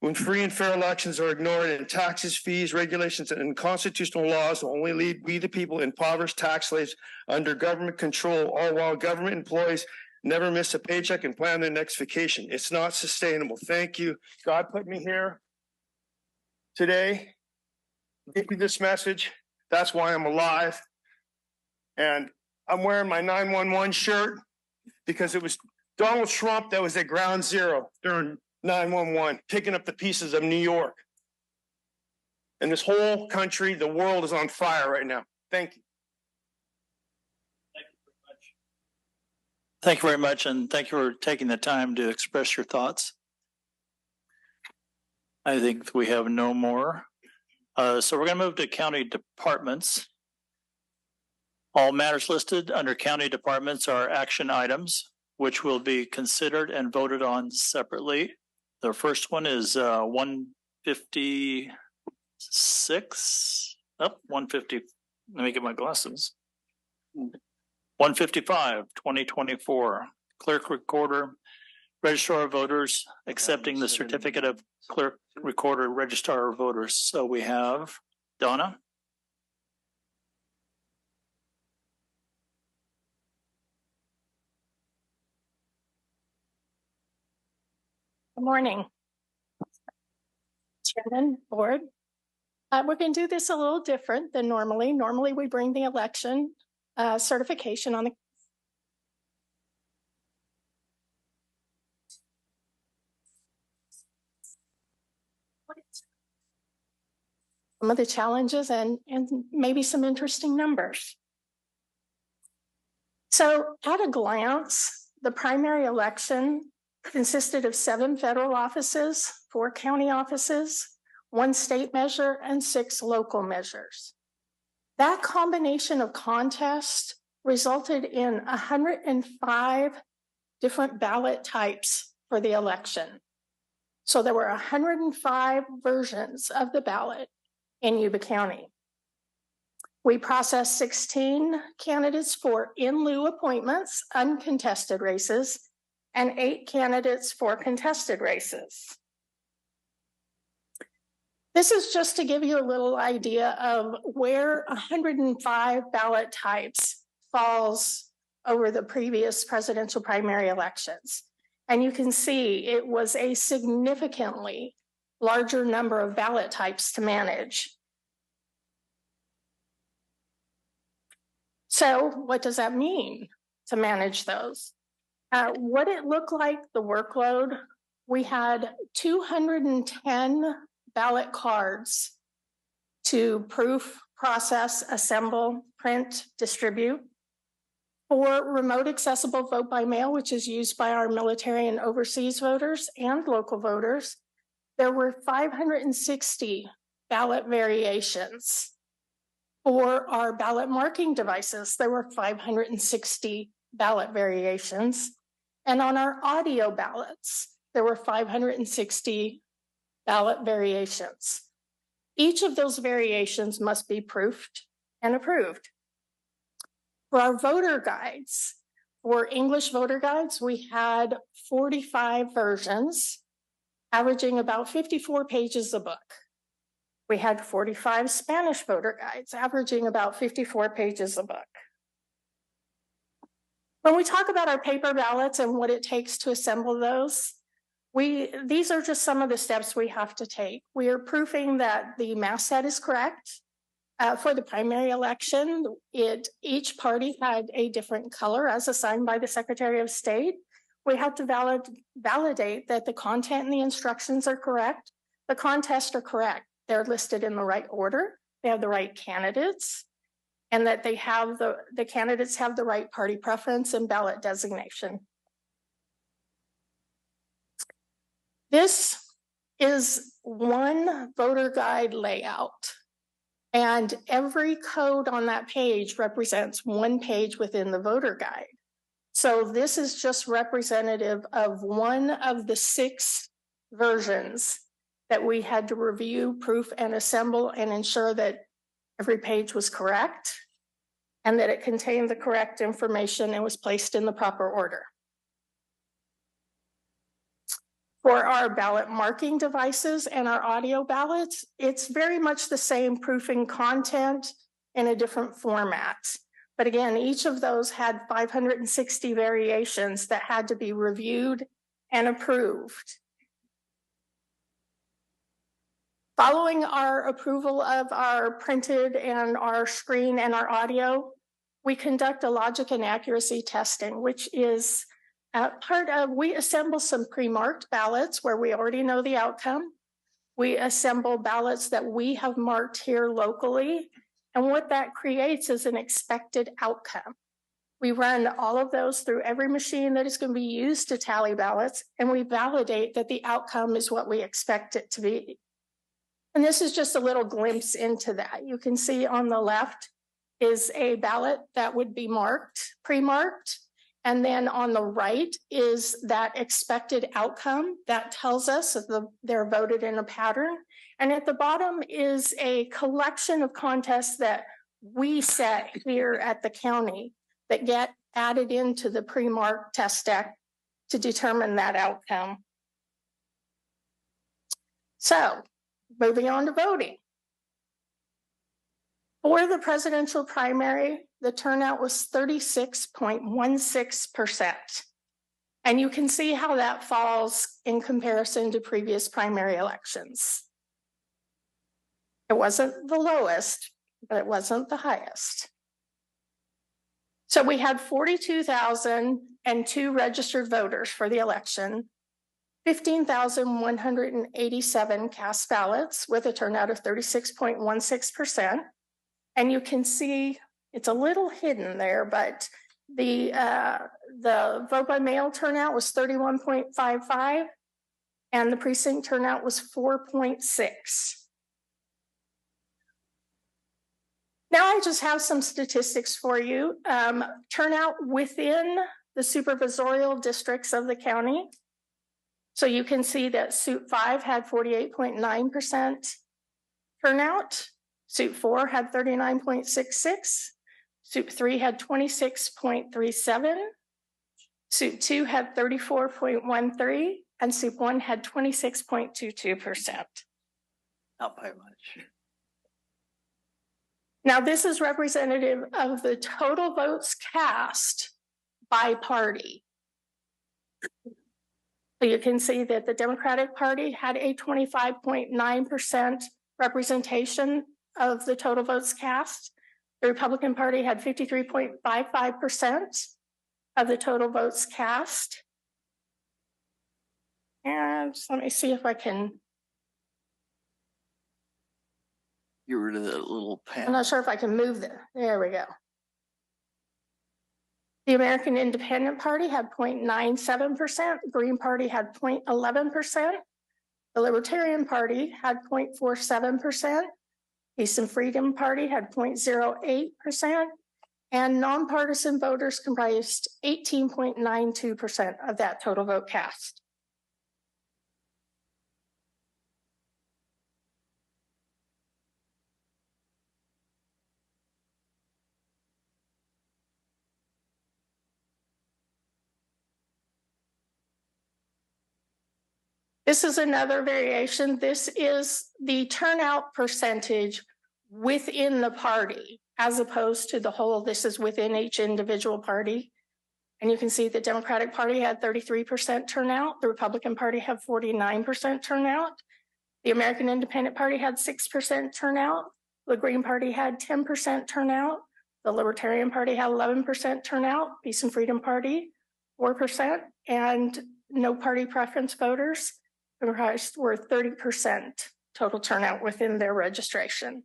When free and fair elections are ignored and taxes, fees, regulations, and constitutional laws will only lead we the people impoverished tax slaves under government control, all while government employees never miss a paycheck and plan their next vacation. It's not sustainable. Thank you. God put me here today to give you this message. That's why I'm alive. And I'm wearing my 911 shirt because it was Donald Trump that was at ground zero during 911, picking up the pieces of New York. And this whole country, the world is on fire right now. Thank you. Thank you very much, and thank you for taking the time to express your thoughts. I think we have no more. So we're going to move to county departments. All matters listed under county departments are action items, which will be considered and voted on separately. The first one is 156. 150. Let me get my glasses. 155, 2024. Clerk Recorder, Registrar of Voters, accepting the certificate of Clerk Recorder, Registrar of Voters. So we have Donna. Good morning. Chairman, board. We're going to do this a little different than normally. Normally, we bring the election certification on the some of the challenges and maybe some interesting numbers. So at a glance, the primary election consisted of 7 federal offices, 4 county offices, 1 state measure, and 6 local measures. That combination of contests resulted in 105 different ballot types for the election. So there were 105 versions of the ballot in Yuba County. We processed 16 candidates for in lieu appointments, uncontested races, and 8 candidates for contested races. This is just to give you a little idea of where 105 ballot types falls over the previous presidential primary elections. And you can see it was a significantly larger number of ballot types to manage. So what does that mean to manage those? What it looked like, the workload, we had 210 ballot cards to proof, process, assemble, print, distribute. For remote accessible vote by mail, which is used by our military and overseas voters and local voters, there were 560 ballot variations. For our ballot marking devices, there were 560 ballot variations. And on our audio ballots, there were 560 ballot variations. Each of those variations must be proofed and approved. For our voter guides, for English voter guides, we had 45 versions, averaging about 54 pages a book. We had 45 Spanish voter guides, averaging about 54 pages a book. When we talk about our paper ballots and what it takes to assemble those, these are just some of the steps we have to take. We are proofing that the mass set is correct. For the primary election, each party had a different color as assigned by the Secretary of State. We have to validate that the content and the instructions are correct. The contests are correct. They're listed in the right order. They have the right candidates, and that they have the candidates have the right party preference and ballot designation. This is one voter guide layout, and every code on that page represents one page within the voter guide. So this is just representative of one of the 6 versions that we had to review, proof, and assemble and ensure that every page was correct and that it contained the correct information and was placed in the proper order. For our ballot marking devices and our audio ballots, it's very much the same proofing content in a different format. But again, each of those had 560 variations that had to be reviewed and approved. Following our approval of our printed and our screen and our audio, we conduct a logic and accuracy testing, which is we assemble some pre-marked ballots where we already know the outcome. We assemble ballots that we have marked here locally. And what that creates is an expected outcome. We run all of those through every machine that is going to be used to tally ballots, and we validate that the outcome is what we expect it to be. And this is just a little glimpse into that. You can see on the left is a ballot that would be marked, pre-marked. And then on the right is that expected outcome that tells us that they're voted in a pattern. And at the bottom is a collection of contests that we set here at the county that get added into the pre-marked test deck to determine that outcome. So, moving on to voting. For the presidential primary, the turnout was 36.16%. And you can see how that falls in comparison to previous primary elections. It wasn't the lowest, but it wasn't the highest. So we had 42,002 registered voters for the election, 15,187 cast ballots with a turnout of 36.16%. And you can see it's a little hidden there, but the vote by mail turnout was 31.55 and the precinct turnout was 4.6. Now I just have some statistics for you. Turnout within the supervisorial districts of the county. So you can see that Suite 5 had 48.9% turnout. Suite 4 had 39.66. Suite 3 had 26.37. Suite 2 had 34.13. And Suite 1 had 26.22%. Not by much. Now, this is representative of the total votes cast by party. So you can see that the Democratic Party had a 25.9% representation of the total votes cast. The Republican Party had 53.55% of the total votes cast. And let me see if I can. Get rid of that little I'm panel. not sure if I can move that. There we go. The American Independent Party had 0.97%. Green Party had 0.11%. The Libertarian Party had 0.47%. Peace and Freedom Party had 0.08%. And nonpartisan voters comprised 18.92% of that total vote cast. This is another variation. This is the turnout percentage within the party, as opposed to the whole. This is within each individual party. And you can see the Democratic Party had 33% turnout. The Republican Party had 49% turnout. The American Independent Party had 6% turnout. The Green Party had 10% turnout. The Libertarian Party had 11% turnout. Peace and Freedom Party, 4%. And no party preference voters were 30% total turnout within their registration.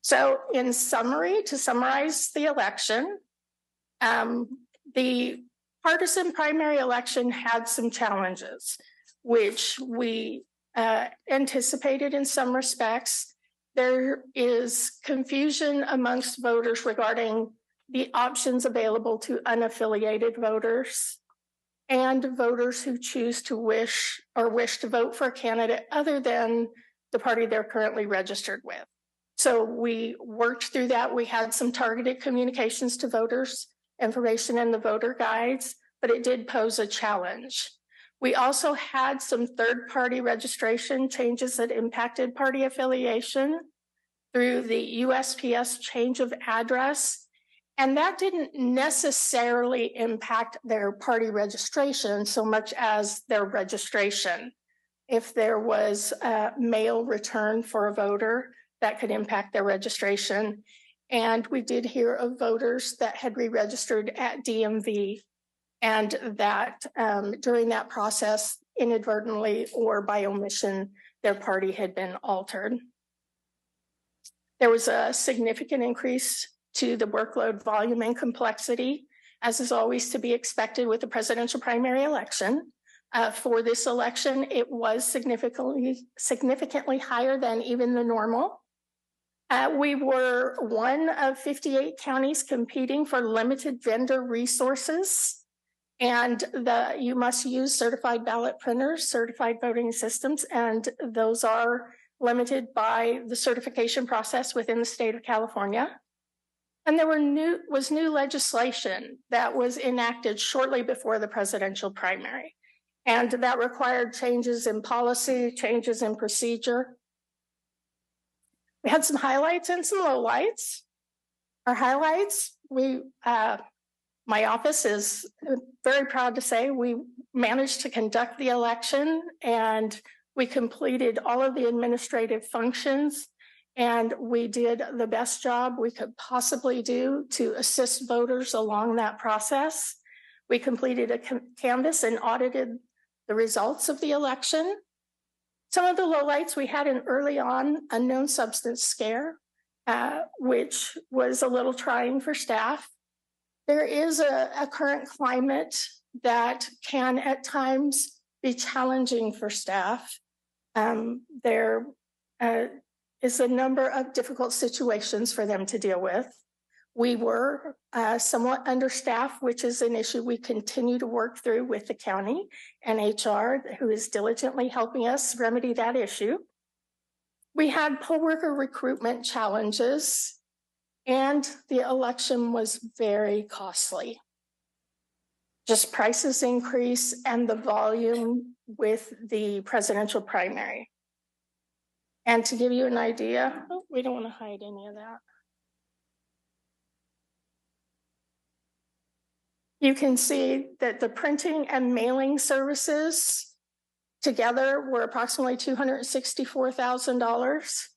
So in summary, to summarize the election, the partisan primary election had some challenges, which we anticipated in some respects. There is confusion amongst voters regarding the options available to unaffiliated voters and voters who choose to wish to vote for a candidate other than the party they're currently registered with. So we worked through that. We had some targeted communications to voters, information in the voter guides, but it did pose a challenge. We also had some third-party registration changes that impacted party affiliation through the USPS change of address. And that didn't necessarily impact their party registration so much as their registration. If there was a mail return for a voter, that could impact their registration. And we did hear of voters that had re-registered at DMV and that during that process, inadvertently or by omission, their party had been altered. There was a significant increase to the workload volume and complexity, as is always to be expected with the presidential primary election. For this election, it was significantly higher than even the normal. We were one of 58 counties competing for limited vendor resources, and you must use certified ballot printers, certified voting systems, and those are limited by the certification process within the state of California. And there was new legislation that was enacted shortly before the presidential primary. And that required changes in policy, changes in procedure. We had some highlights and some lowlights. Our highlights, my My office is very proud to say we managed to conduct the election and we completed all of the administrative functions, and we did the best job we could possibly do to assist voters along that process. We completed a canvass and audited the results of the election. Some of the lowlights, we had an early on unknown substance scare, which was a little trying for staff. There is a current climate that can at times be challenging for staff. There is a number of difficult situations for them to deal with. We were somewhat understaffed, which is an issue we continue to work through with the county and HR, who is diligently helping us remedy that issue. We had poll worker recruitment challenges, and the election was very costly. Just prices increase and the volume with the presidential primary. And to give you an idea, we don't want to hide any of that. You can see that the printing and mailing services together were approximately $264,000.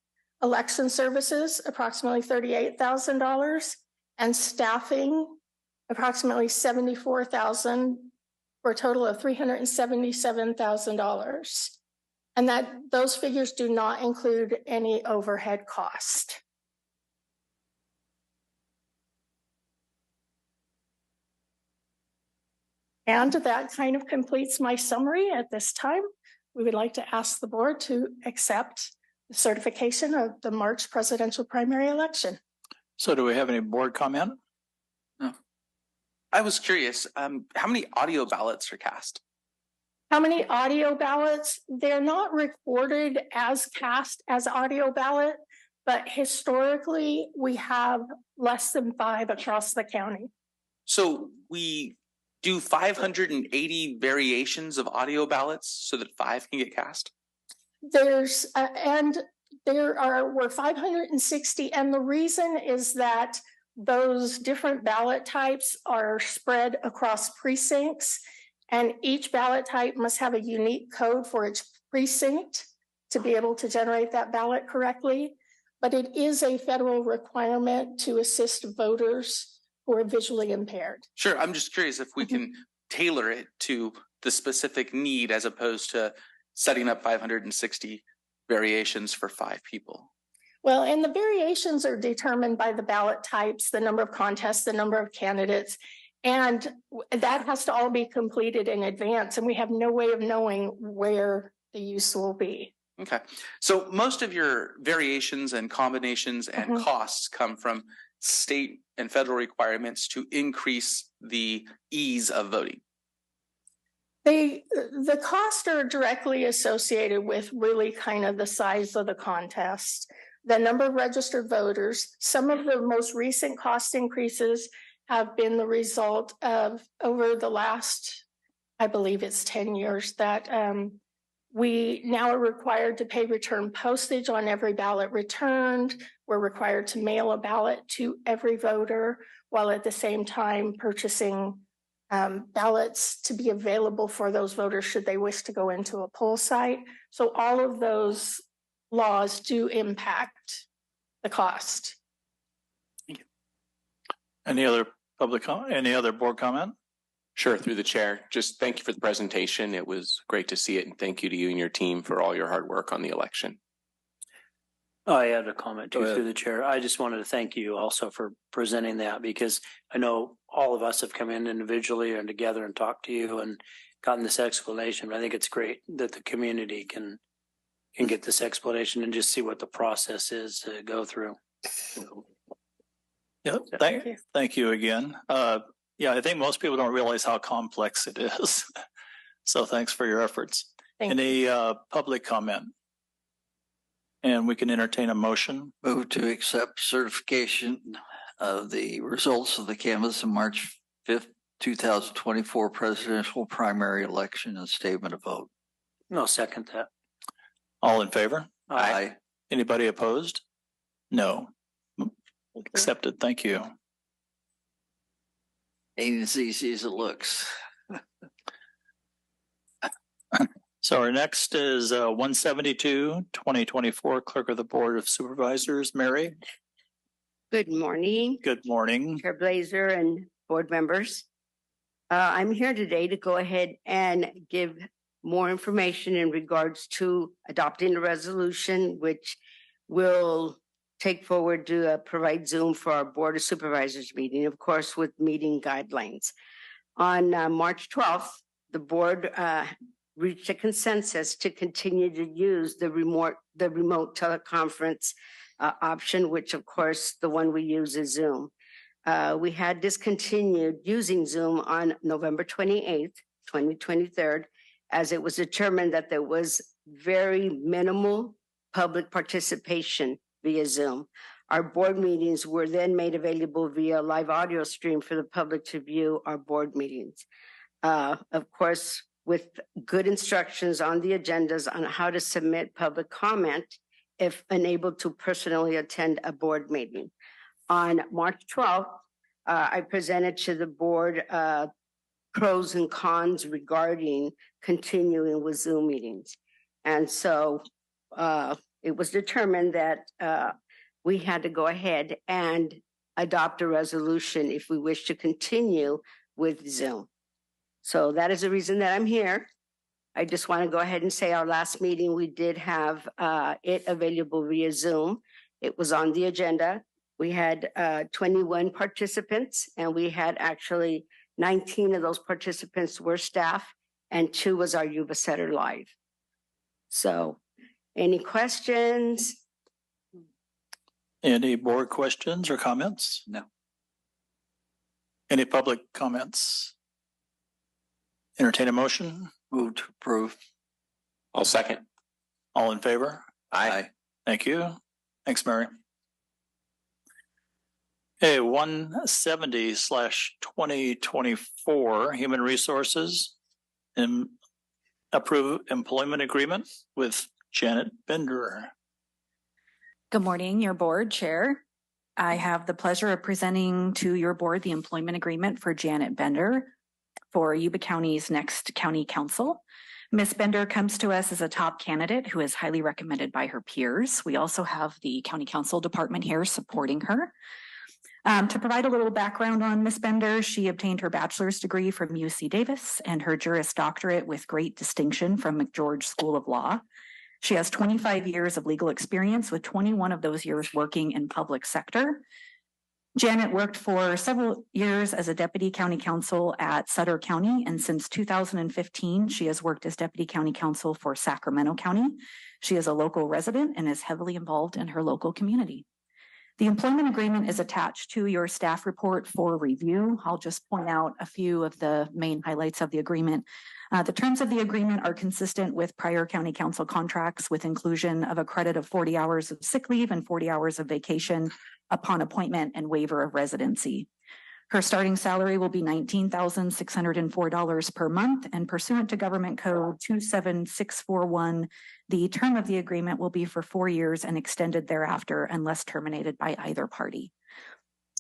Election services, approximately $38,000, and staffing, approximately $74,000, for a total of $377,000. And that those figures do not include any overhead cost. And that kind of completes my summary. At this time, we would like to ask the board to accept the certification of the March presidential primary election. So do we have any board comment? No. I was curious, how many audio ballots are cast? How many audio ballots? They're not recorded as cast as audio ballot, but historically we have less than 5 across the county. So we do 580 variations of audio ballots so that 5 can get cast? There's and there were 560, and the reason is that those different ballot types are spread across precincts, and each ballot type must have a unique code for its precinct to be able to generate that ballot correctly. But it is a federal requirement to assist voters who are visually impaired. Sure, I'm just curious if we can tailor it to the specific need as opposed to setting up 560 variations for 5 people. Well, and the variations are determined by the ballot types, the number of contests, the number of candidates, and that has to all be completed in advance, and we have no way of knowing where the use will be. Okay, so most of your variations and combinations and costs come from state and federal requirements to increase the ease of voting. The costs are directly associated with really kind of the size of the contest, the number of registered voters. Some of the most recent cost increases have been the result of over the last, I believe it's 10 years, that we now are required to pay return postage on every ballot returned. We're required to mail a ballot to every voter while at the same time purchasing ballots to be available for those voters should they wish to go into a poll site. So all of those laws do impact the cost. Thank you. Any other any other board comment? Sure, through the chair. Just thank you for the presentation. It was great to see it, and thank you to you and your team for all your hard work on the election. I had a comment too through the chair. I just wanted to thank you also for presenting that, because I know all of us have come in individually and together and talked to you and gotten this explanation. But I think it's great that the community can get this explanation and just see what the process is to go through. Yep. Thank you again. Yeah, I think most people don't realize how complex it is. So thanks for your efforts. Any public comment? And we can entertain a motion. Move to accept certification of the results of the canvass on March 5th, 2024 presidential primary election and statement of vote. No, second that. All in favor? Aye. Anybody opposed? No. Accepted. Thank you. Ain't as easy as it looks. So our next is 172-2024 Clerk of the Board of Supervisors, Mary. Good morning, Good morning. Chair Blazer and board members. I'm here today to go ahead and give more information in regards to adopting a resolution which will take forward to provide Zoom for our Board of Supervisors meeting, of course, with meeting guidelines. On March 12th, the board reached a consensus to continue to use the remote teleconference option, which of course the one we use is Zoom. We had discontinued using Zoom on November 28th, 2023, as it was determined that there was very minimal public participation via Zoom. Our board meetings were then made available via live audio stream for the public to view our board meetings. Of course, with good instructions on the agendas on how to submit public comment if unable to personally attend a board meeting. On March 12th, I presented to the board pros and cons regarding continuing with Zoom meetings. And so it was determined that we had to go ahead and adopt a resolution if we wish to continue with Zoom. So that is the reason that I'm here. I just want to go ahead and say our last meeting, we did have it available via Zoom. It was on the agenda. We had 21 participants, and we had actually 19 of those participants were staff, and 2 was our Yuba-Sutter.LIVE. So any questions? Any board questions or comments? No. Any public comments? Entertain a motion? Move to approve. I'll second. All in favor? Aye. Thank you. Thanks, Mary. Okay, 170/2024 Human Resources and approve employment agreement with Janet Bender. Good morning, your board chair. I have the pleasure of presenting to your board the employment agreement for Janet Bender for Yuba County's next county council. Ms. Bender comes to us as a top candidate who is highly recommended by her peers. We also have the county council department here supporting her. To provide a little background on Ms. Bender, she obtained her bachelor's degree from UC Davis and her Juris Doctorate with great distinction from McGeorge School of Law. She has 25 years of legal experience, with 21 of those years working in public sector. Janet worked for several years as a deputy county counsel at Sutter County, and since 2015, she has worked as deputy county counsel for Sacramento County. She is a local resident and is heavily involved in her local community. The employment agreement is attached to your staff report for review. I'll just point out a few of the main highlights of the agreement. The terms of the agreement are consistent with prior county council contracts, with inclusion of a credit of 40 hours of sick leave and 40 hours of vacation upon appointment and waiver of residency. Her starting salary will be $19,604 per month, and pursuant to Government Code 27641, the term of the agreement will be for 4 years and extended thereafter unless terminated by either party.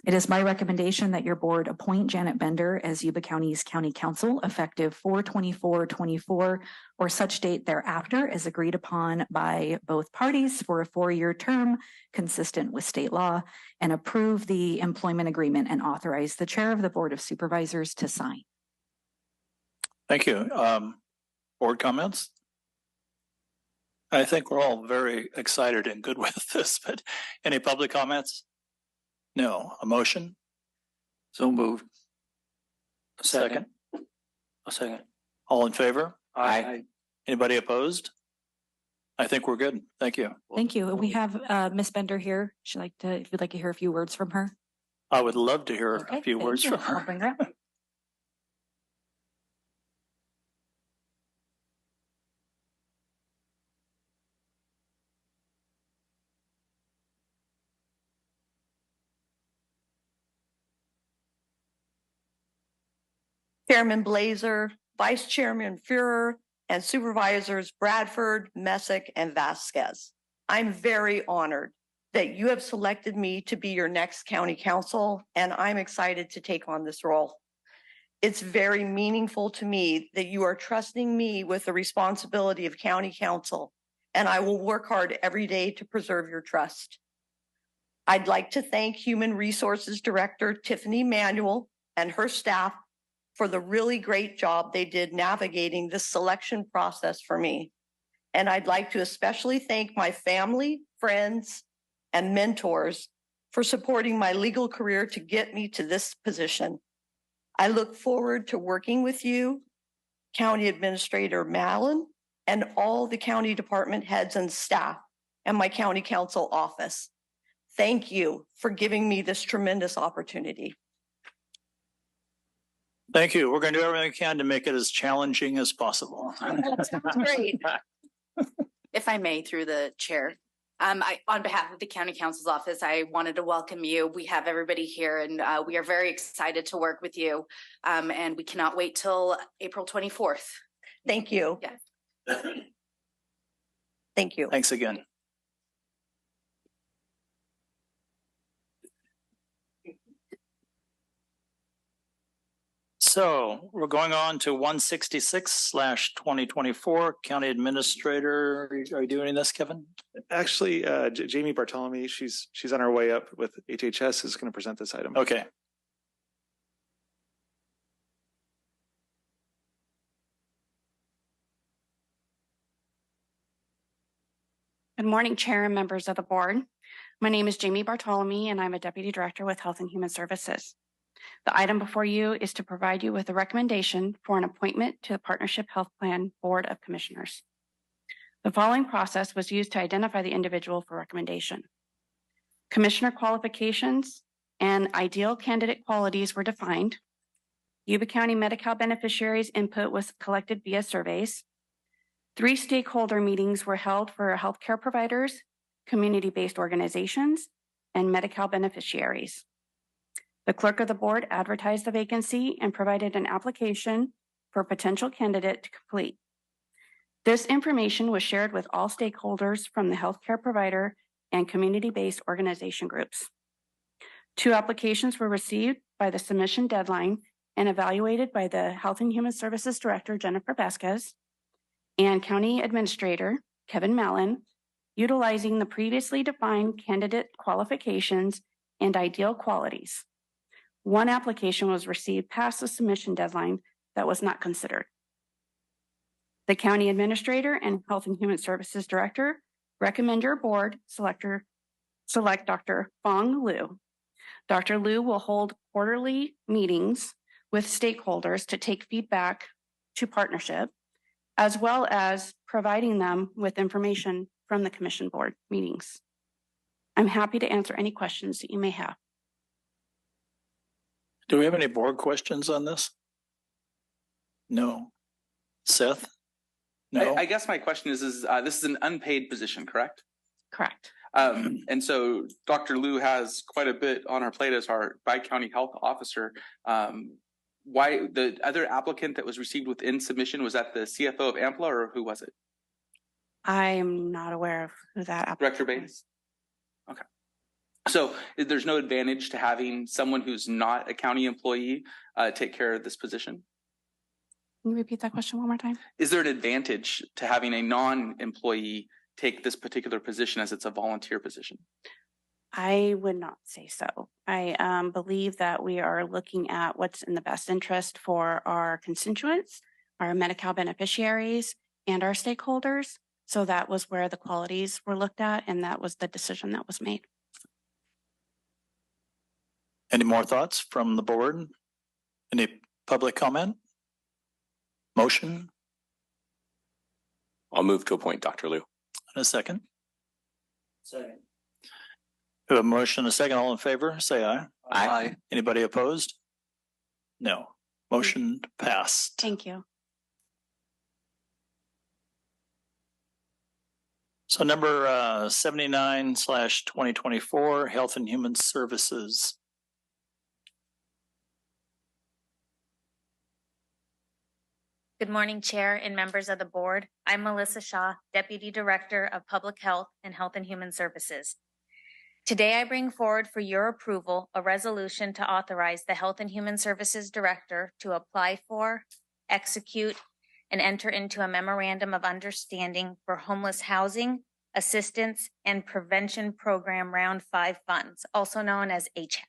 It is my recommendation that your board appoint Janet Bender as Yuba County's county counsel effective 4/24/24 or such date thereafter as agreed upon by both parties for a 4-year term consistent with state law, and approve the employment agreement and authorize the chair of the Board of Supervisors to sign. Thank you. Board comments? I think we're all very excited and good with this, but any public comments? No. A motion? So moved. A second? A second. All in favor? Aye. Anybody opposed? I think we're good. Thank you. Thank you. We have Ms. Bender here. If you'd like to hear a few words from her. I would love to hear Okay, a few thank words you. from her. I'll bring her up. Chairman Blazer, Vice Chairman Führer, and Supervisors Bradford, Messick, and Vasquez. I'm very honored that you have selected me to be your next county council, and I'm excited to take on this role. It's very meaningful to me that you are trusting me with the responsibility of county council, and I will work hard every day to preserve your trust. I'd like to thank Human Resources Director Tiffany Manuel and her staff for the really great job they did navigating this selection process for me. And I'd like to especially thank my family, friends, and mentors for supporting my legal career to get me to this position. I look forward to working with you, County Administrator Mallon, and all the county department heads and staff and my county council office. Thank you for giving me this tremendous opportunity. Thank you. We're going to do everything we can to make it as challenging as possible. That sounds great. If I may, through the chair, on behalf of the county council's office, I wanted to welcome you. We have everybody here and we are very excited to work with you. And we cannot wait till April 24th. Thank you. Yeah. Thank you. Thanks again. So we're going on to 166/2024 County Administrator. Are you doing this, Kevin? Actually, Jamie Bartolome, she's on her way up with HHS, is going to present this item. Okay. Good morning, Chair and members of the board. My name is Jamie Bartolome, and I'm a Deputy Director with Health and Human Services. The item before you is to provide you with a recommendation for an appointment to the Partnership Health Plan Board of Commissioners. The following process was used to identify the individual for recommendation. Commissioner qualifications and ideal candidate qualities were defined. Yuba County Medi-Cal beneficiaries' input was collected via surveys. 3 stakeholder meetings were held for healthcare providers, community-based organizations, and Medi-Cal beneficiaries. The clerk of the board advertised the vacancy and provided an application for a potential candidate to complete. This information was shared with all stakeholders from the healthcare provider and community-based organization groups. 2 applications were received by the submission deadline and evaluated by the Health and Human Services Director, Jennifer Vasquez, and County Administrator, Kevin Mallon, utilizing the previously defined candidate qualifications and ideal qualities. 1 application was received past the submission deadline that was not considered. The County Administrator and Health and Human Services Director recommend your board select Dr. Fong Liu. Dr. Liu will hold quarterly meetings with stakeholders to take feedback to partnership, as well as providing them with information from the Commission Board meetings. I'm happy to answer any questions that you may have. Do we have any board questions on this? No. Seth? No. I guess my question is this is an unpaid position, correct? Correct. And so Dr. Liu has quite a bit on her plate as our bi-county health officer. Why the other applicant that was received within submission, was that the CFO of AMPLA or who was it? I am not aware of who that applicant Director Bates? Okay. So there's no advantage to having someone who's not a county employee take care of this position? Can you repeat that question one more time? Is there an advantage to having a non-employee take this particular position as it's a volunteer position? I would not say so. I believe that we are looking at what's in the best interest for our constituents, our Medi-Cal beneficiaries, and our stakeholders. So that was where the qualities were looked at, and that was the decision that was made. Any more thoughts from the board? Any public comment? Motion? I'll move to appoint Dr. Liu. And a second. Second. We have a motion and a second. All in favor, say aye. Aye. Anybody opposed? No. Motion passed. Thank you. So number 79/2024, Health and Human Services. Good morning, Chair and members of the board. I'm Melissa Shaw, Deputy Director of Public Health and Health and Human Services. Today, I bring forward for your approval a resolution to authorize the Health and Human Services Director to apply for, execute, and enter into a memorandum of understanding for homeless housing, assistance, and prevention program Round 5 funds, also known as HAP.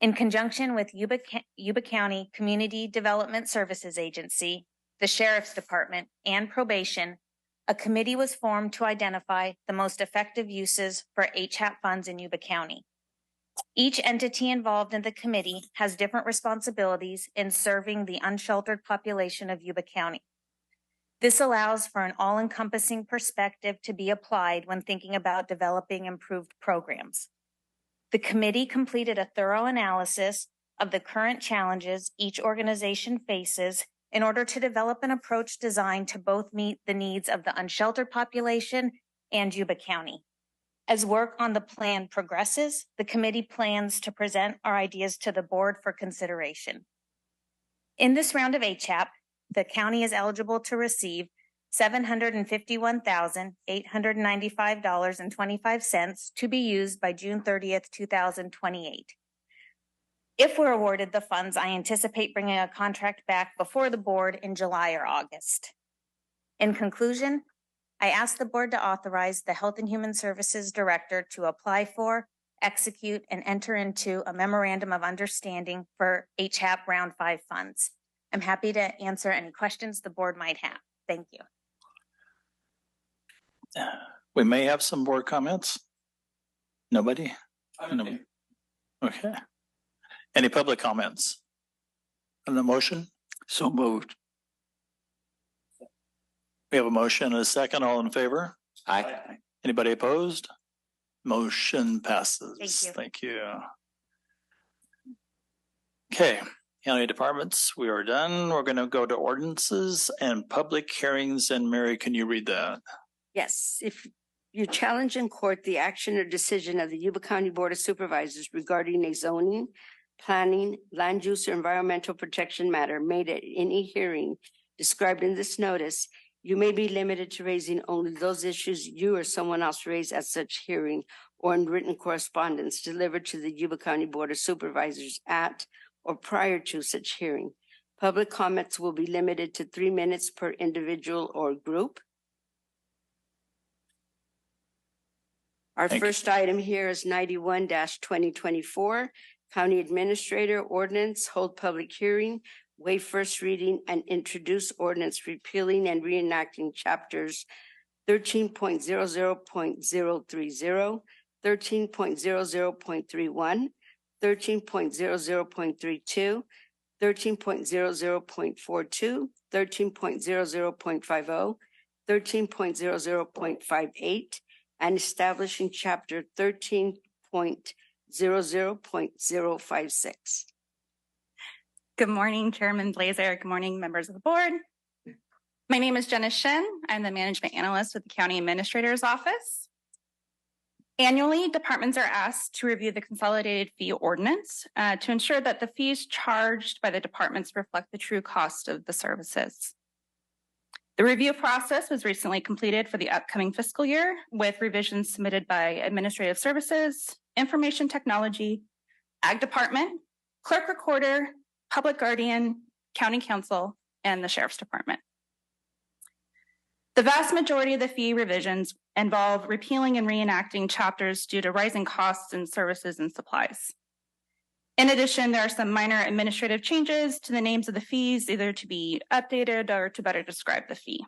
In conjunction with Yuba County Community Development Services Agency, the Sheriff's Department, and Probation, a committee was formed to identify the most effective uses for HAP funds in Yuba County. Each entity involved in the committee has different responsibilities in serving the unsheltered population of Yuba County. This allows for an all-encompassing perspective to be applied when thinking about developing improved programs. The committee completed a thorough analysis of the current challenges each organization faces in order to develop an approach designed to both meet the needs of the unsheltered population and Yuba County. As work on the plan progresses, the committee plans to present our ideas to the board for consideration. In this round of HAP, the county is eligible to receive $751,895.25 to be used by June 30th, 2028. If we're awarded the funds, I anticipate bringing a contract back before the board in July or August. In conclusion, I ask the board to authorize the Health and Human Services Director to apply for, execute, and enter into a memorandum of understanding for HAP Round 5 funds. I'm happy to answer any questions the board might have. Thank you. We may have some board comments. Nobody? No. Okay. Any public comments on the motion? So moved. We have a motion and a second. All in favor? Aye. Anybody opposed? Motion passes. Thank you. Thank you. Okay, county departments, we are done. We're going to go to ordinances and public hearings. And Mary, can you read that? Yes, if you challenge in court the action or decision of the Yuba County Board of Supervisors regarding a zoning, planning, land use, or environmental protection matter made at any hearing described in this notice, you may be limited to raising only those issues you or someone else raised at such hearing or in written correspondence delivered to the Yuba County Board of Supervisors at or prior to such hearing. Public comments will be limited to 3 minutes per individual or group. Our first item here is 91-2024, County Administrator Ordinance, hold public hearing, waive first reading, and introduce ordinance repealing and reenacting chapters 13.00.030, 13.00.31, 13.00.32, 13.00.42, 13.00.50, 13.00.58, and establishing chapter 13.00.056. Good morning, Chairman Blazer. Good morning, members of the board. My name is Jenna Shen. I'm the management analyst with the County Administrator's Office. Annually, departments are asked to review the consolidated fee ordinance to ensure that the fees charged by the departments reflect the true cost of the services. The review process was recently completed for the upcoming fiscal year with revisions submitted by Administrative Services, Information Technology, Ag Department, Clerk Recorder, Public Guardian, County Council, and the Sheriff's Department. The vast majority of the fee revisions involve repealing and reenacting chapters due to rising costs in services and supplies. In addition, there are some minor administrative changes to the names of the fees, either to be updated or to better describe the fee.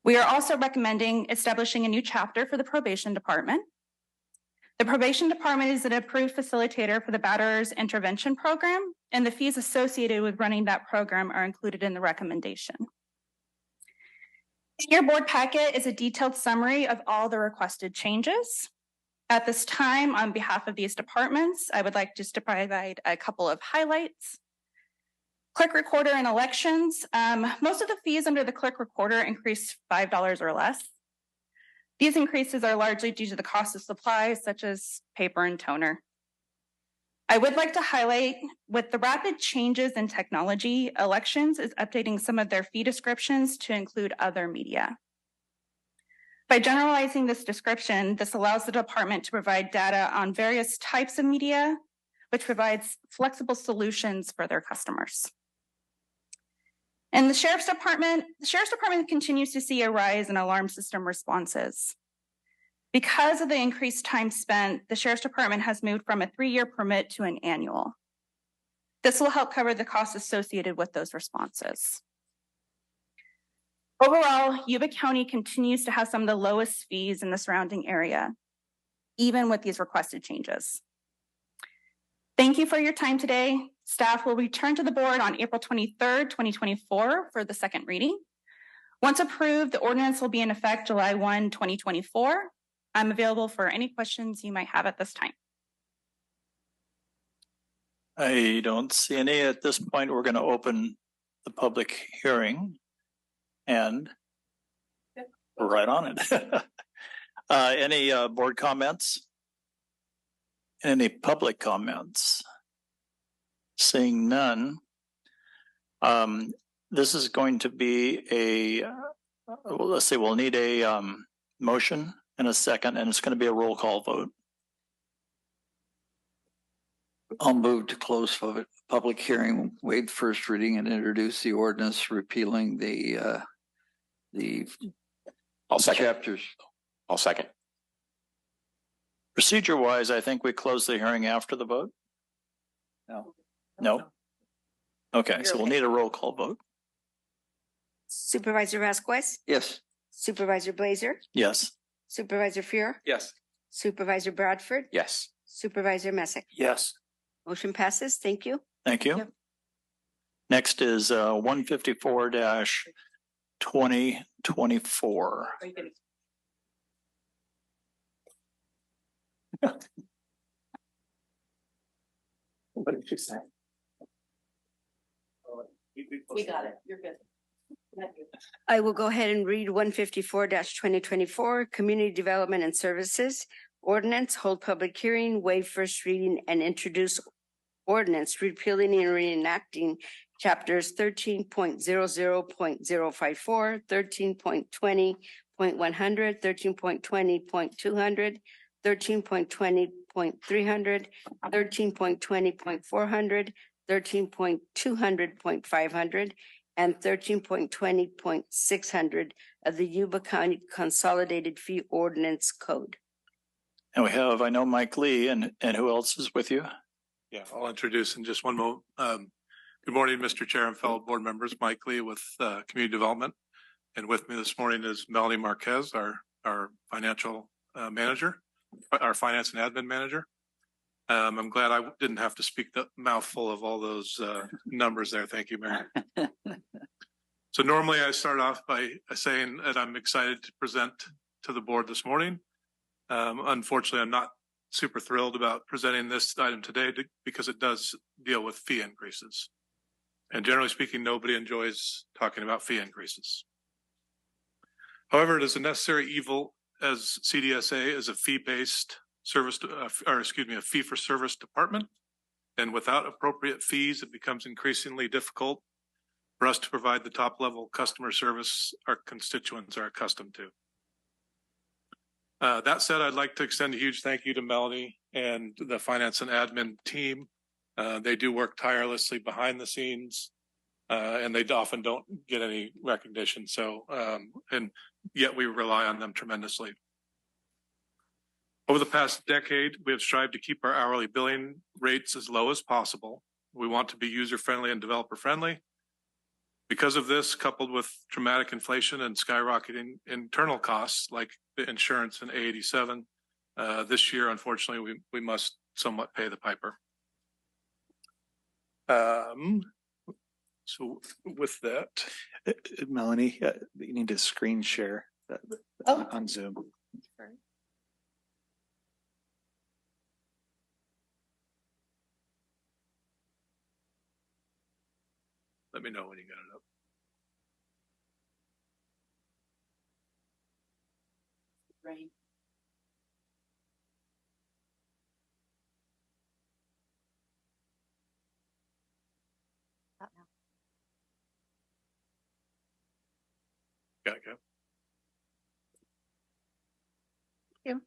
We are also recommending establishing a new chapter for the Probation Department. The Probation Department is an approved facilitator for the Batterers Intervention Program, and the fees associated with running that program are included in the recommendation. In your board packet is a detailed summary of all the requested changes. At this time, on behalf of these departments, I would like just to provide a couple of highlights. Clerk Recorder and elections. Most of the fees under the Clerk Recorder increase $5 or less. These increases are largely due to the cost of supplies such as paper and toner. I would like to highlight, with the rapid changes in technology, elections is updating some of their fee descriptions to include other media. By generalizing this description, this allows the department to provide data on various types of media, which provides flexible solutions for their customers. And the Sheriff's Department continues to see a rise in alarm system responses. Because of the increased time spent, the Sheriff's Department has moved from a 3-year permit to an annual. This will help cover the costs associated with those responses. Overall, Yuba County continues to have some of the lowest fees in the surrounding area, even with these requested changes. Thank you for your time today. Staff will return to the board on April 23rd, 2024 for the second reading. Once approved, the ordinance will be in effect July 1, 2024. I'm available for any questions you might have at this time. I don't see any at this point. We're going to open the public hearing and we're right on it. Any board comments? Any public comments? Seeing none. This is going to be a, let's see, we'll need a motion and a second, and it's going to be a roll call vote. I'll move to close for public hearing, waive first reading, and introduce the ordinance repealing the I'll second. chapters. I'll second. Procedure-wise, I think we close the hearing after the vote. No. No? Okay, so we'll need a roll call vote. Supervisor Vasquez, Yes. Supervisor Blazer, Yes. Supervisor Fuhr, Yes. Supervisor Bradford, Yes. Supervisor Messick. Yes. Motion passes. Thank you. Thank you. Yep. Next is 154-2024. What did you say? We got it. You're good. I will go ahead and read 154-2024, Community Development and Services Ordinance, hold public hearing, waive first reading, and introduce ordinance repealing and reenacting chapters 13.00.054, 13.20.100, 13.20.200, 13.20.300, 13.20.400, 13.200.500, and 13.20.600 of the Yuba County Consolidated Fee Ordinance Code. And we have, I know, Mike Lee, and who else is with you? Yeah, I'll introduce in just one moment. Good morning, Mr. Chair and fellow board members. Mike Lee with Community Development. And with me this morning is Melanie Marquez, our financial manager, our finance and admin manager. I'm glad I didn't have to speak the mouthful of all those numbers there. Thank you, Mary. So normally I start off by saying that I'm excited to present to the board this morning. Unfortunately, I'm not super thrilled about presenting this item today because it does deal with fee increases. And generally speaking, nobody enjoys talking about fee increases. However, it is a necessary evil as CDSA is a fee-based service, a fee-for-service department. And without appropriate fees, it becomes increasingly difficult for us to provide the top-level customer service our constituents are accustomed to. That said, I'd like to extend a huge thank you to Melanie and the finance and admin team. They do work tirelessly behind the scenes, and they often don't get any recognition. So, and yet we rely on them tremendously. Over the past decade, we have strived to keep our hourly billing rates as low as possible. We want to be user-friendly and developer-friendly. Because of this, coupled with dramatic inflation and skyrocketing internal costs like the insurance and A87, this year, unfortunately, we must somewhat pay the piper. So with that, Melanie, you need to screen share that on Zoom. Let me know when you got it up. Right. Got it, go. you.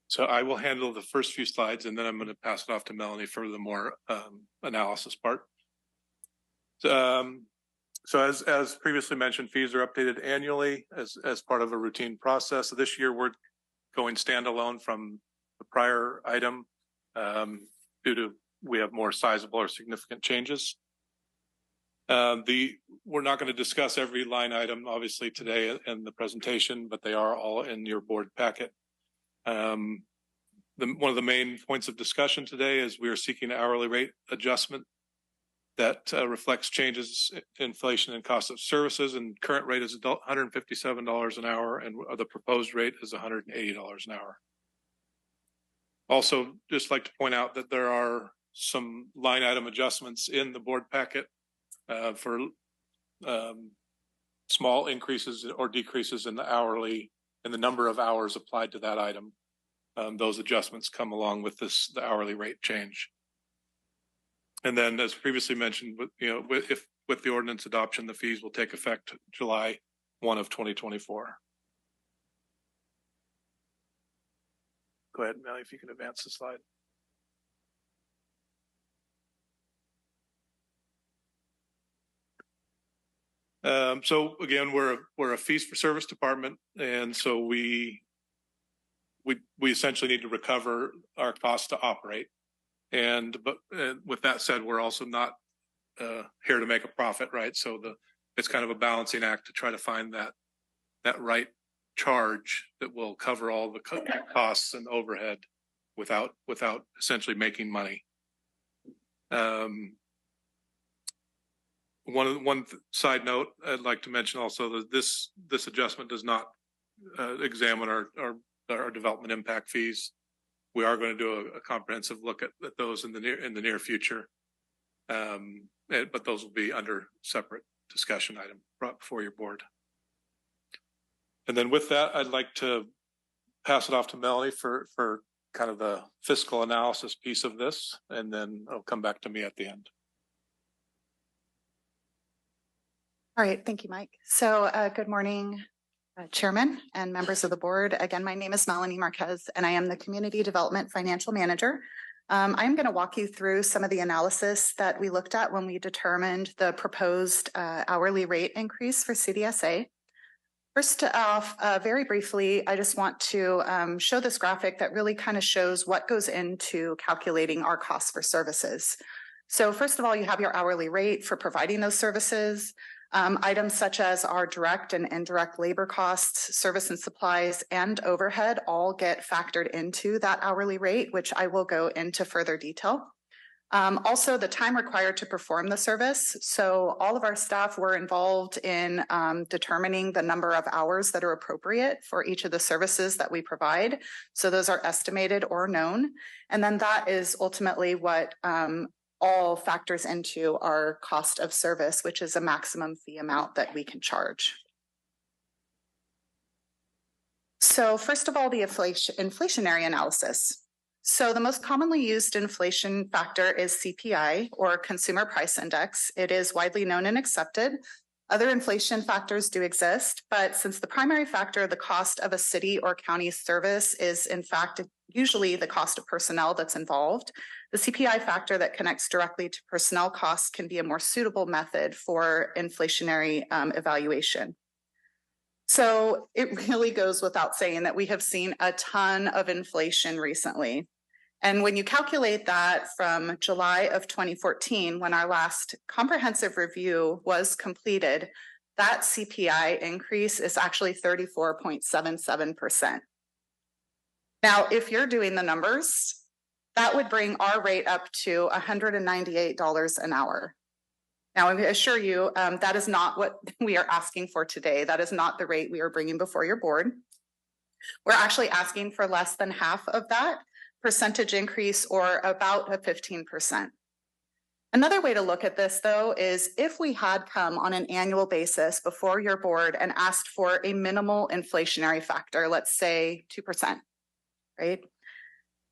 So I will handle the first few slides and then I'm going to pass it off to Melanie for the more analysis part. So as previously mentioned, fees are updated annually as part of a routine process. So this year we're going standalone from the prior item due to we have more sizable or significant changes. We're not going to discuss every line item obviously today in the presentation, but they are all in your board packet. One of the main points of discussion today is we are seeking an hourly rate adjustment that reflects changes in inflation and cost of services, and current rate is $157 an hour, and the proposed rate is $180 an hour. Also, just like to point out that there are some line item adjustments in the board packet for small increases or decreases in the number of hours applied to that item. Those adjustments come along with the hourly rate change. And then, as previously mentioned, with the ordinance adoption, the fees will take effect July 1 of 2024. Go ahead, Melly, if you can advance the slide. So again, we're a fees for service department, and so we essentially need to recover our costs to operate. But with that said, we're also not here to make a profit, right? So it's kind of a balancing act to try to find that right charge that will cover all the costs and overhead without essentially making money. One side note I'd like to mention also that this adjustment does not examine our development impact fees. We are going to do a comprehensive look at those in the near future, but those will be under separate discussion item brought before your board. And then with that, I'd like to pass it off to Melanie for kind of the fiscal analysis piece of this, and then I'll come back to me at the end. All right, thank you, Mike. So good morning, Chairman and members of the board. Again, my name is Melanie Marquez, and I am the Community Development Financial Manager. I'm going to walk you through some of the analysis that we looked at when we determined the proposed hourly rate increase for CDSA. First off, very briefly, I just want to show this graphic that really kind of shows what goes into calculating our costs for services. So first of all, you have your hourly rate for providing those services. Items such as our direct and indirect labor costs, service and supplies, and overhead all get factored into that hourly rate, which I will go into further detail. Also, the time required to perform the service. So all of our staff were involved in determining the number of hours that are appropriate for each of the services that we provide. So those are estimated or known. And then that is ultimately what all factors into our cost of service, which is a maximum fee amount that we can charge. So first of all, the inflationary analysis. So the most commonly used inflation factor is CPI, or Consumer Price Index. It is widely known and accepted. Other inflation factors do exist, but since the primary factor of the cost of a city or county service is in fact usually the cost of personnel that's involved, the CPI factor that connects directly to personnel costs can be a more suitable method for inflationary evaluation. So it really goes without saying that we have seen a ton of inflation recently. And when you calculate that from July of 2014, when our last comprehensive review was completed, that CPI increase is actually 34.77%. Now, if you're doing the numbers, that would bring our rate up to $198 an hour. Now, I assure you, that is not what we are asking for today. That is not the rate we are bringing before your board. We're actually asking for less than half of that percentage increase, or about a 15%. Another way to look at this, though, is if we had come on an annual basis before your board and asked for a minimal inflationary factor, let's say 2%, right?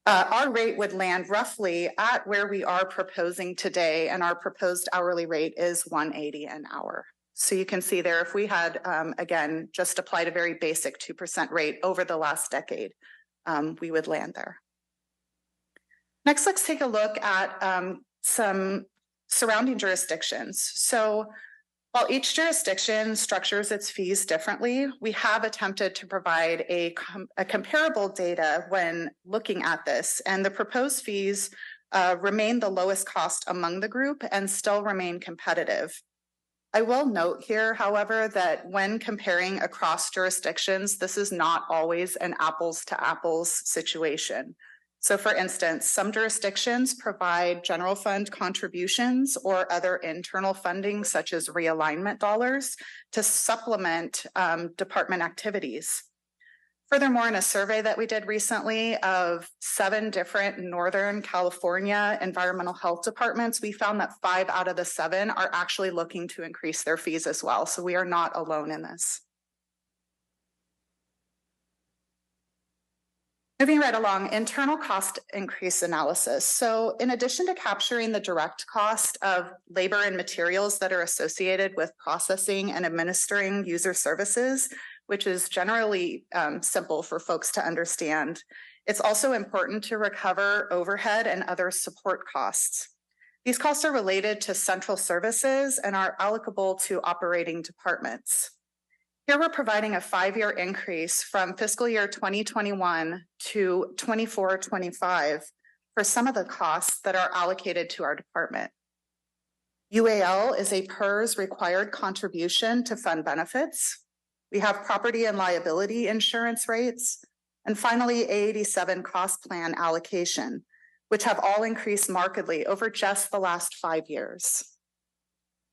Our rate would land roughly at where we are proposing today, and our proposed hourly rate is $180 an hour. So you can see there, if we had, again, just applied a very basic 2% rate over the last decade, we would land there. Next, let's take a look at some surrounding jurisdictions. So while each jurisdiction structures its fees differently, we have attempted to provide a comparable data when looking at this, and the proposed fees remain the lowest cost among the group and still remain competitive. I will note here, however, that when comparing across jurisdictions, this is not always an apples to apples situation. So for instance, some jurisdictions provide general fund contributions or other internal funding, such as realignment dollars, to supplement department activities. Furthermore, in a survey that we did recently of 7 different Northern California environmental health departments, we found that 5 out of the 7 are actually looking to increase their fees as well. So we are not alone in this. Moving right along, internal cost increase analysis. So in addition to capturing the direct cost of labor and materials that are associated with processing and administering user services, which is generally simple for folks to understand, it's also important to recover overhead and other support costs. These costs are related to central services and are allocable to operating departments. Here we're providing a 5-year increase from fiscal year 2021 to 24-25 for some of the costs that are allocated to our department. UAL is a PERS required contribution to fund benefits. We have property and liability insurance rates, and finally, A87 cost plan allocation, which have all increased markedly over just the last 5 years.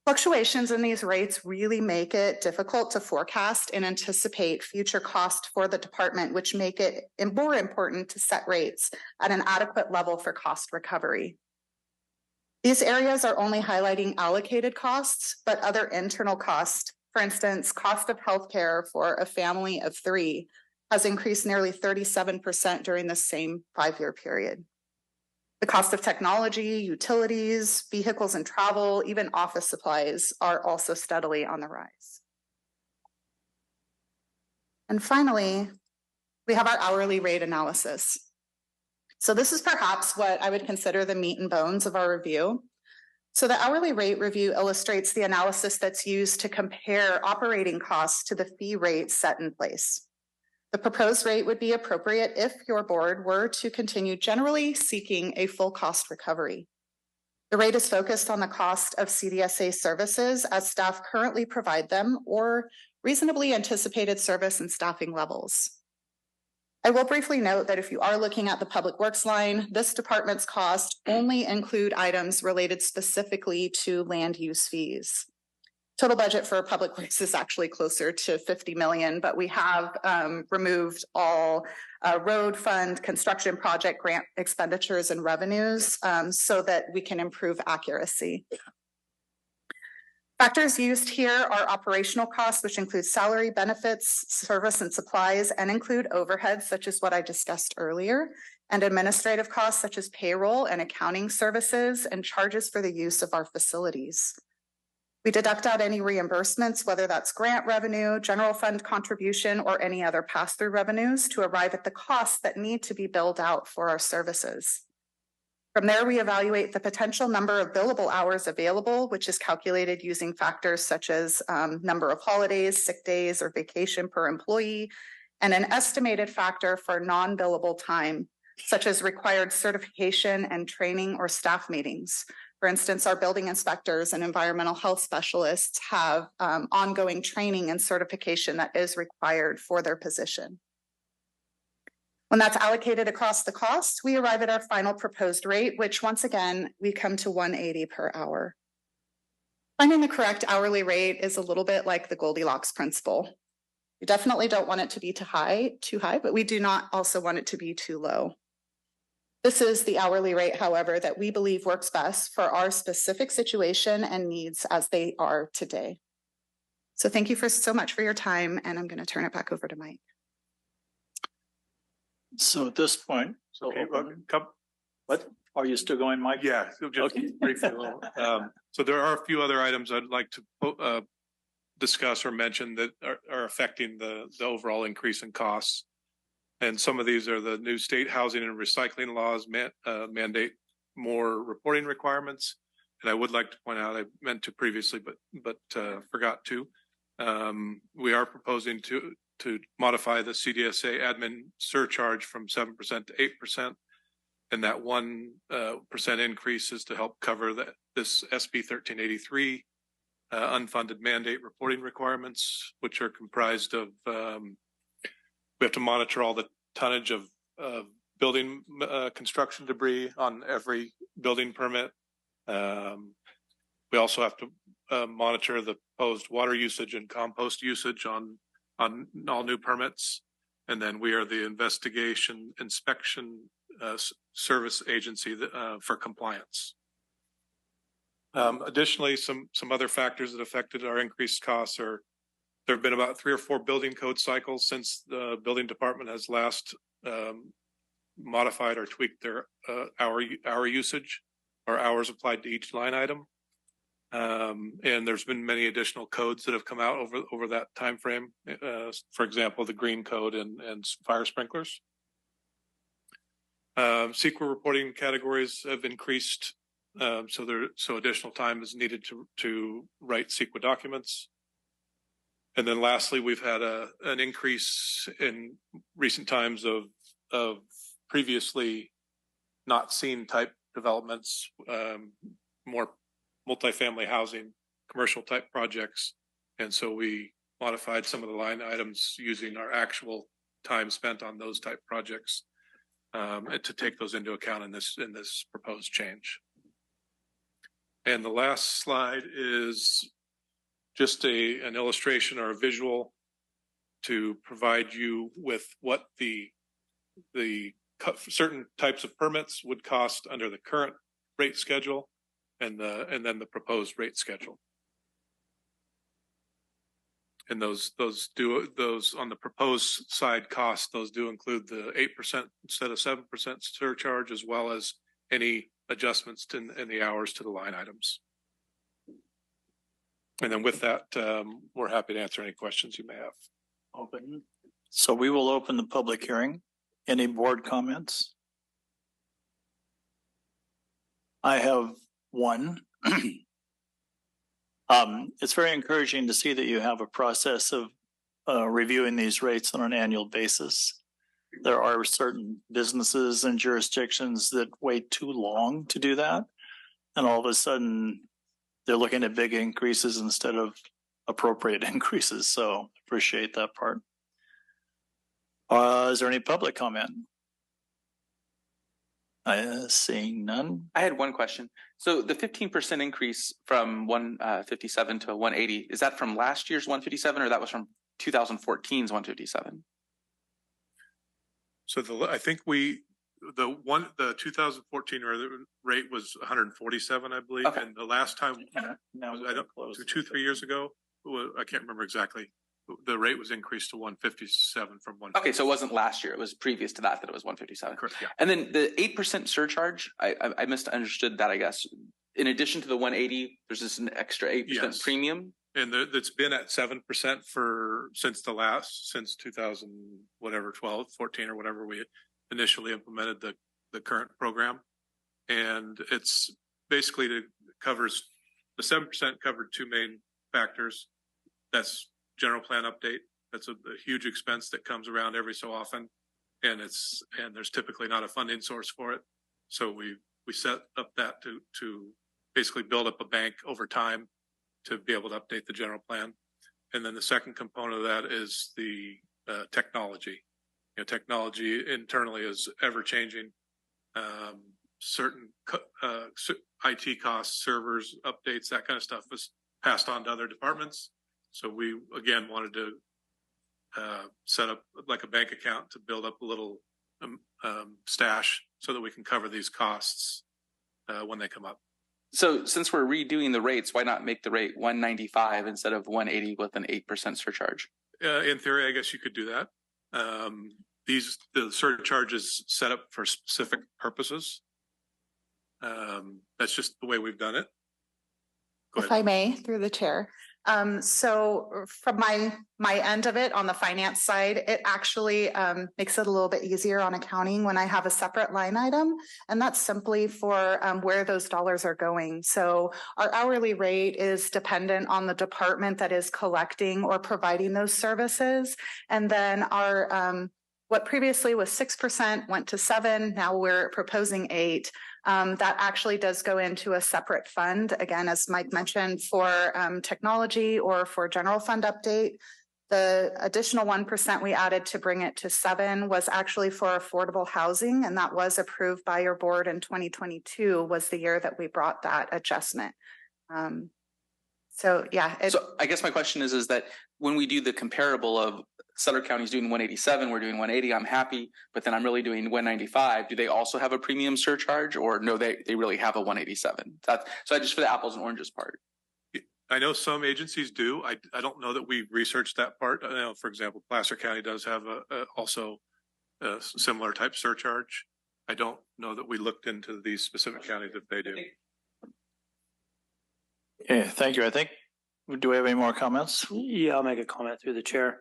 Fluctuations in these rates really make it difficult to forecast and anticipate future cost for the department, which make it more important to set rates at an adequate level for cost recovery. These areas are only highlighting allocated costs, but other internal costs, for instance, cost of healthcare for a family of 3 has increased nearly 37% during the same 5-year period. The cost of technology, utilities, vehicles and travel, even office supplies are also steadily on the rise. And finally, we have our hourly rate analysis. So this is perhaps what I would consider the meat and bones of our review. So the hourly rate review illustrates the analysis that's used to compare operating costs to the fee rate set in place. The proposed rate would be appropriate if your board were to continue generally seeking a full cost recovery. The rate is focused on the cost of CDSA services as staff currently provide them or reasonably anticipated service and staffing levels. I will briefly note that if you are looking at the public works line, this department's costs only include items related specifically to land use fees. Total budget for public works is actually closer to 50 million, but we have removed all road fund, construction project grant expenditures and revenues so that we can improve accuracy. Factors used here are operational costs, which include salary, benefits, service and supplies, and include overheads, such as what I discussed earlier, and administrative costs, such as payroll and accounting services, and charges for the use of our facilities. We deduct out any reimbursements, whether that's grant revenue, general fund contribution, or any other pass-through revenues to arrive at the costs that need to be billed out for our services. From there, we evaluate the potential number of billable hours available, which is calculated using factors such as number of holidays, sick days, or vacation per employee, and an estimated factor for non-billable time, such as required certification and training or staff meetings. For instance, our building inspectors and environmental health specialists have ongoing training and certification that is required for their position. When that's allocated across the cost, we arrive at our final proposed rate, which once again, we come to $180 per hour. Finding the correct hourly rate is a little bit like the Goldilocks principle. We definitely don't want it to be too high, but we do not also want it to be too low. This is the hourly rate, however, that we believe works best for our specific situation and needs as they are today. So thank you so much for your time, and I'm going to turn it back over to Mike. So at this point, okay, what are you still going, Mike? Yeah, just briefly. So there are a few other items I'd like to discuss or mention that are affecting the overall increase in costs. And some of these are the new state housing and recycling laws mandate more reporting requirements. And I would like to point out, I meant to previously, but forgot to. We are proposing to modify the CDSA admin surcharge from 7% to 8%. And that 1% increase is to help cover this SB 1383 unfunded mandate reporting requirements, which are comprised of we have to monitor all the tonnage of building construction debris on every building permit. We also have to monitor the proposed water usage and compost usage on all new permits. And then we are the investigation inspection service agency for compliance. Additionally, some other factors that affected our increased costs are there have been about 3 or 4 building code cycles since the building department has last modified or tweaked their hour usage or hours applied to each line item. And there's been many additional codes that have come out over that time frame. For example, the green code and fire sprinklers. CEQA reporting categories have increased, so additional time is needed to write CEQA documents. And then lastly, we've had an increase in recent times of previously not seen type developments, more multifamily housing, commercial type projects. And so we modified some of the line items using our actual time spent on those type projects and to take those into account in this proposed change. And the last slide is just an illustration or a visual to provide you with what the certain types of permits would cost under the current rate schedule and then the proposed rate schedule. And those on the proposed side costs, those do include the 8% instead of 7% surcharge, as well as any adjustments in the hours to the line items. And then with that, we're happy to answer any questions you may have. Open. So we will open the public hearing. Any board comments? I have one. It's very encouraging to see that you have a process of reviewing these rates on an annual basis. There are certain businesses and jurisdictions that wait too long to do that. And all of a sudden, they're looking at big increases instead of appropriate increases. So appreciate that part. Is there any public comment? Seeing none. I had one question. So the 15% increase from 157 to 180, is that from last year's 157 or that was from 2014's 157? So I think the 2014 rate was 147, I believe. Okay. And the last time, now I don't know, 2-3 years ago, I can't remember exactly. The rate was increased to 157 from 1. Okay, so it wasn't last year; it was previous to that it was 157. Correct. Yeah. And then the 8% surcharge, I misunderstood that. I guess in addition to the 180, there's just an extra 8% premium. And that's been at 7% since 2000 whatever 12, 14 or whatever we initially implemented the current program, and it's basically covers the 7% covered 2 main factors. That's general plan update. That's a huge expense that comes around every so often, and there's typically not a funding source for it. So we set up that to basically build up a bank over time to be able to update the general plan. And then the second component of that is the technology. Technology internally is ever changing. Certain IT costs, servers, updates, that kind of stuff is passed on to other departments. So we, again, wanted to set up like a bank account to build up a little stash so that we can cover these costs when they come up. So since we're redoing the rates, why not make the rate 195 instead of 180 with an 8% surcharge? In theory, I guess you could do that. The surcharge is set up for specific purposes. That's just the way we've done it. If I may, through the chair. So from my end of it on the finance side, it actually makes it a little bit easier on accounting when I have a separate line item, and that's simply for where those dollars are going. So our hourly rate is dependent on the department that is collecting or providing those services, and then our what previously was 6% went to 7%. Now we're proposing 8%. That actually does go into a separate fund, again, as Mike mentioned, for technology or for general fund update. The additional 1% we added to bring it to 7% was actually for affordable housing, and that was approved by your board in 2022 was the year that we brought that adjustment. So yeah. So I guess my question is that when we do the comparable of Sutter County's doing 187, we're doing 180, I'm happy, but then I'm really doing 195. Do they also have a premium surcharge, or no, they really have a 187? So I just for the apples and oranges part. I know some agencies do. I don't know that we researched that part. I know, for example, Placer County does have also a similar type surcharge. I don't know that we looked into these specific counties if they do. Okay, thank you. I think, do we have any more comments? Yeah, I'll make a comment through the chair.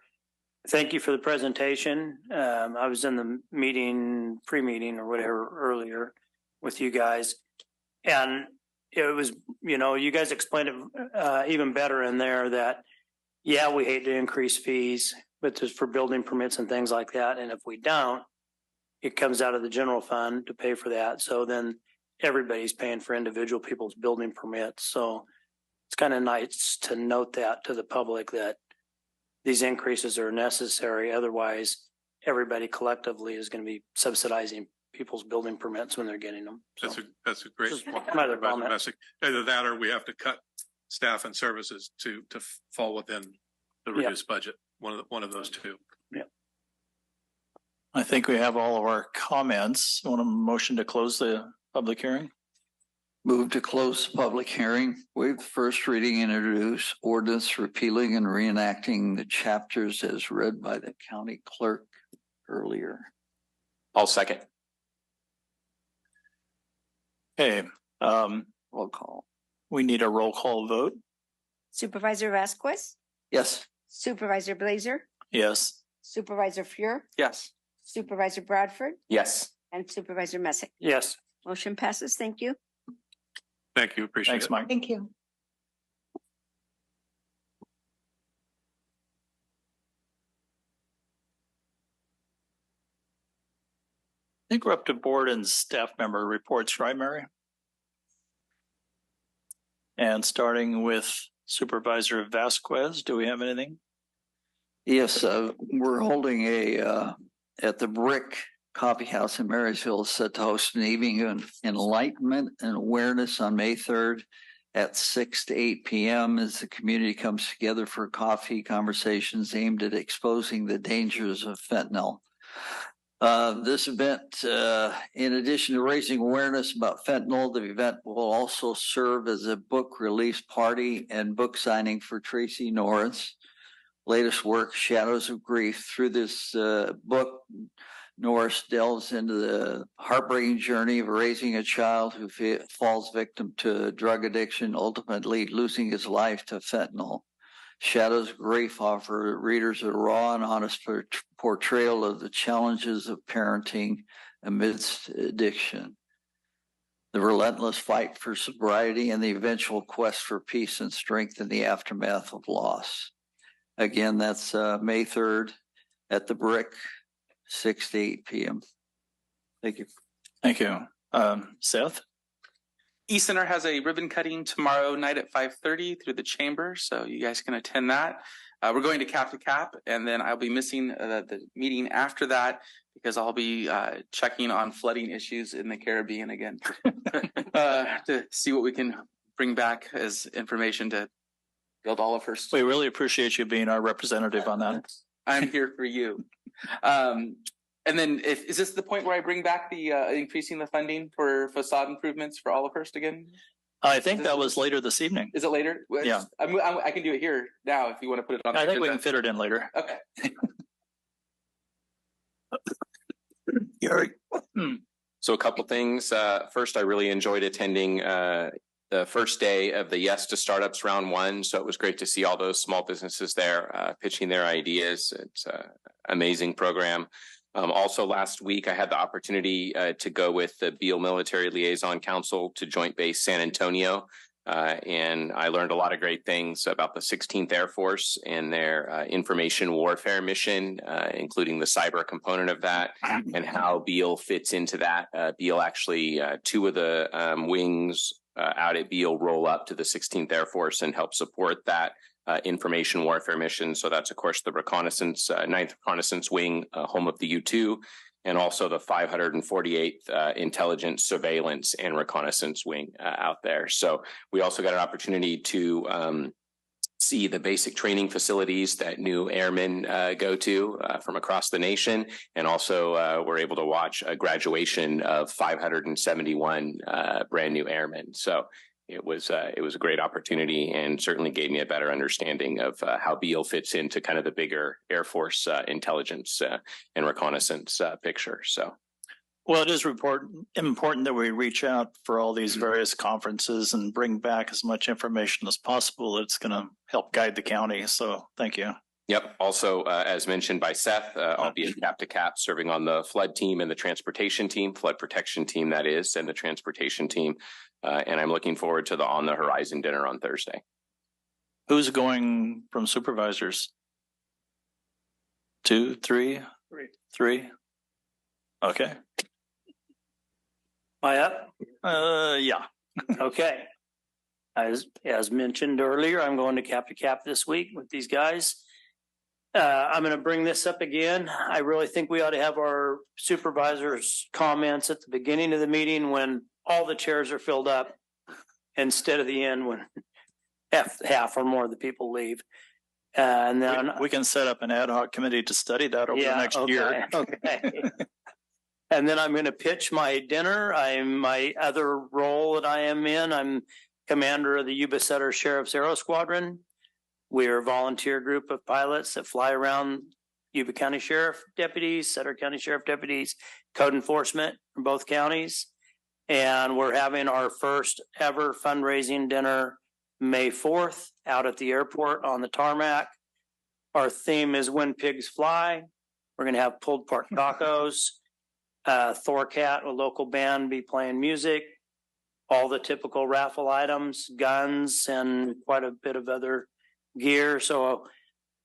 Thank you for the presentation. I was in the meeting, pre-meeting or whatever earlier with you guys. And it was, you guys explained it even better in there that, yeah, we hate to increase fees, but just for building permits and things like that. And if we don't, it comes out of the general fund to pay for that. So then everybody's paying for individual people's building permits. So it's kind of nice to note that to the public that these increases are necessary. Otherwise, everybody collectively is going to be subsidizing people's building permits when they're getting them. So that's a great point. Either that or we have to cut staff and services to fall within the reduced budget. One of those two. Yeah. I think we have all of our comments. Want a motion to close the public hearing? Move to close the public hearing, waive the first reading, and introduce ordinance repealing and reenacting the chapters as read by the county clerk earlier. I'll second. Okay. Roll call. We need a roll call vote. Supervisor Vasquez, Yes. Supervisor Blazer, Yes. Supervisor Fuhr, Yes. Supervisor Bradford, Yes. and Supervisor Messick. Yes. Motion passes. Thank you. Thank you. Appreciate it. Thanks, Mike. Thank you. I think we're up to board and staff member reports, right, Mary? And starting with Supervisor Vasquez, do we have anything? Yes, we're holding at the Brick Coffee House in Marysville, set to host an evening of enlightenment and awareness on May 3rd at 6 to 8 p.m. as the community comes together for coffee conversations aimed at exposing the dangers of fentanyl. This event, in addition to raising awareness about fentanyl, the event will also serve as a book release party and book signing for Tracy Norris' latest work, Shadows of Grief. Through this book, Norris delves into the heartbreaking journey of raising a child who falls victim to drug addiction, ultimately losing his life to fentanyl. Shadows of Grief offer readers a raw and honest portrayal of the challenges of parenting amidst addiction, the relentless fight for sobriety, and the eventual quest for peace and strength in the aftermath of loss. Again, that's May 3rd at the Brick, 6 to 8 p.m. Thank you. Thank you. Seth? East Center has a ribbon cutting tomorrow night at 5:30 through the chamber, so you guys can attend that. We're going to Cap, and then I'll be missing the meeting after that because I'll be checking on flooding issues in the Caribbean again to see what we can bring back as information to build all of her. We really appreciate you being our representative on that. I'm here for you. And then is this the point where I bring back the increasing the funding for facade improvements for Olivehurst again? I think that was later this evening. Is it later? Yeah. I can do it here now if you want to put it on. I think we can fit it in later. Okay. So a couple things. First, I really enjoyed attending the first day of the Yes to Startups Round 1. So it was great to see all those small businesses there pitching their ideas. It's an amazing program. Also last week, I had the opportunity to go with the Beale Military Liaison Council to Joint Base San Antonio. And I learned a lot of great things about the 16th Air Force and their information warfare mission, including the cyber component of that and how Beale fits into that. Beale actually, two of the wings out at Beale roll up to the 16th Air Force and help support that information warfare mission. So that's, of course, the reconnaissance, 9th Reconnaissance Wing, home of the U-2, and also the 548th Intelligence, Surveillance, and Reconnaissance Wing out there. So we also got an opportunity to see the basic training facilities that new airmen go to from across the nation, and also we're able to watch a graduation of 571 brand new airmen. So it was a great opportunity and certainly gave me a better understanding of how Beale fits into kind of the bigger Air Force intelligence and reconnaissance picture. So. Well, it is important that we reach out for all these various conferences and bring back as much information as possible. It's going to help guide the county. So thank you. Yep. Also, as mentioned by Seth, I'll be a cap to cap serving on the flood team and the transportation team, flood protection team, that is, and the transportation team. And I'm looking forward to the On the Horizon dinner on Thursday. Who's going from supervisors? 2, 3? 3. Okay. Am I up? Yeah. Okay. As mentioned earlier, I'm going to cap this week with these guys. I'm going to bring this up again. I really think we ought to have our supervisors' comments at the beginning of the meeting when all the chairs are filled up, instead of the end when half or more of the people leave. And then we can set up an ad hoc committee to study that over the next year. Okay. And then I'm going to pitch my dinner. My other role that I am in. I'm commander of the Yuba-Sutter Sheriff's Aero Squadron. We're a volunteer group of pilots that fly around Yuba County Sheriff deputies, Sutter County Sheriff deputies, code enforcement from both counties. And we're having our first ever fundraising dinner May 4th out at the airport on the tarmac. Our theme is When Pigs Fly. We're going to have pulled pork tacos. Thorcat, a local band, be playing music. All the typical raffle items, guns, and quite a bit of other gear. So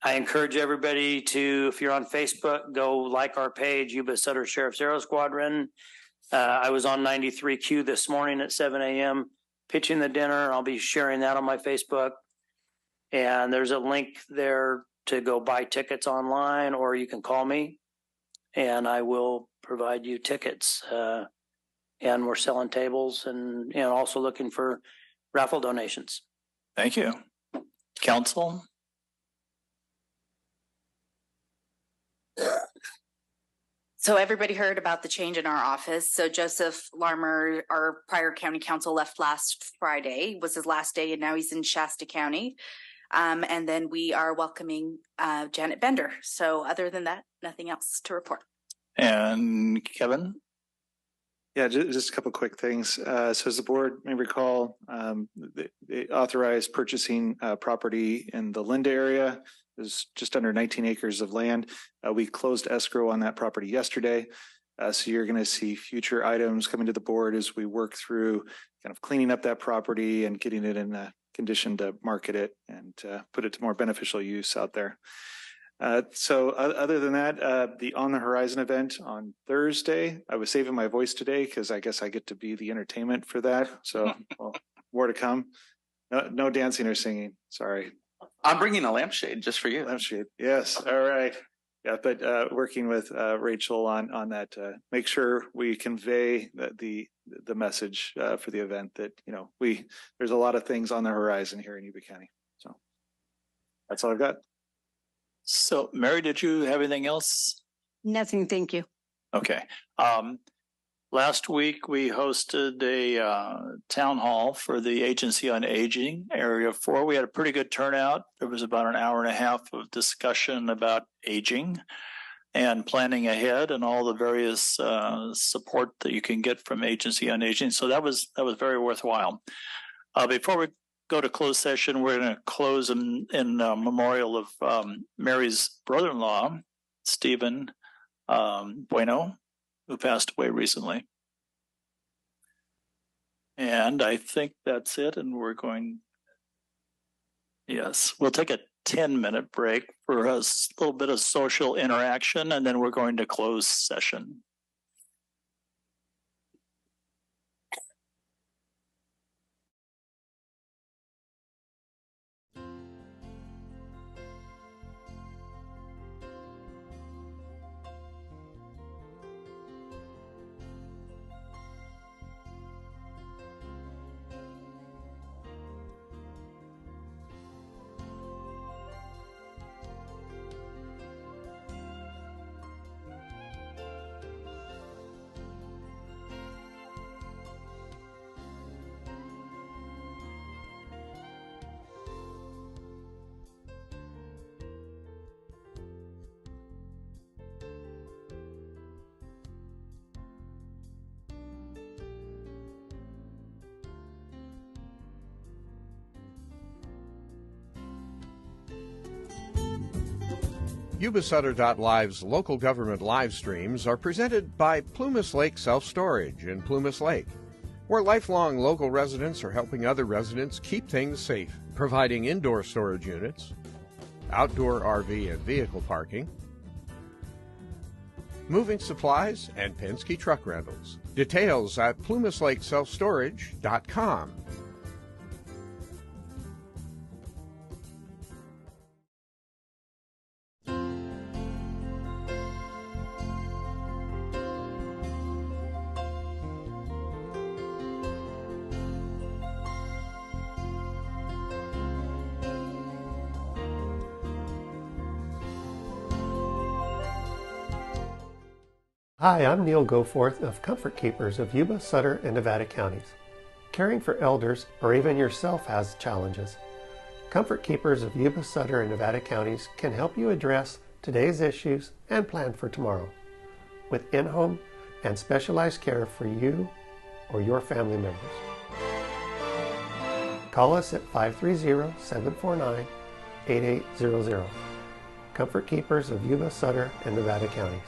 I encourage everybody to, if you're on Facebook, go like our page, Yuba-Sutter Sheriff's Aero Squadron. I was on 93Q this morning at 7 a.m. pitching the dinner. I'll be sharing that on my Facebook. And there's a link there to go buy tickets online, or you can call me and I will provide you tickets. And we're selling tables and also looking for raffle donations. Thank you. Council? So everybody heard about the change in our office. So Joseph Larmer, our prior county council, left last Friday, was his last day, and now he's in Shasta County. And then we are welcoming Janet Bender. So other than that, nothing else to report. And Kevin? Yeah, just a couple of quick things. So as the board may recall, they authorized purchasing property in the Linda area. It was just under 19 acres of land. We closed escrow on that property yesterday. So you're going to see future items coming to the board as we work through kind of cleaning up that property and getting it in a condition to market it and put it to more beneficial use out there. So other than that, the On the Horizon event on Thursday, I was saving my voice today because I guess I get to be the entertainment for that. So well, more to come. No dancing or singing. Sorry. I'm bringing a lampshade just for you. Lampshade. Yes. All right. Yeah, but working with Rachel on that, make sure we convey the message for the event that, there's a lot of things on the horizon here in Yuba County. So that's all I've got. So, Mary, did you have anything else? Nothing, thank you. Okay. Last week, we hosted a town hall for the Agency on Aging, Area 4. We had a pretty good turnout. There was about an hour and a half of discussion about aging and planning ahead and all the various support that you can get from Agency on Aging. So that was very worthwhile. Before we go to closed session, we're going to close in memorial of Mary's brother-in-law, Stephen Bueno, who passed away recently. And I think that's it. And we're going, yes, we'll take a 10-minute break for a little bit of social interaction, and then we're going to close session. Yuba-Sutter.LIVE's local government live streams are presented by Plumas Lake Self-Storage in Plumas Lake, where lifelong local residents are helping other residents keep things safe, providing indoor storage units, outdoor RV and vehicle parking, moving supplies, and Penske truck rentals. Details at plumaslakeselfstorage.com. Hi, I'm Neil Goforth of Comfort Keepers of Yuba, Sutter, and Nevada counties. Caring for elders or even yourself has challenges. Comfort Keepers of Yuba, Sutter, and Nevada counties can help you address today's issues and plan for tomorrow with in-home and specialized care for you or your family members. Call us at 530-749-8800. Comfort Keepers of Yuba, Sutter, and Nevada counties.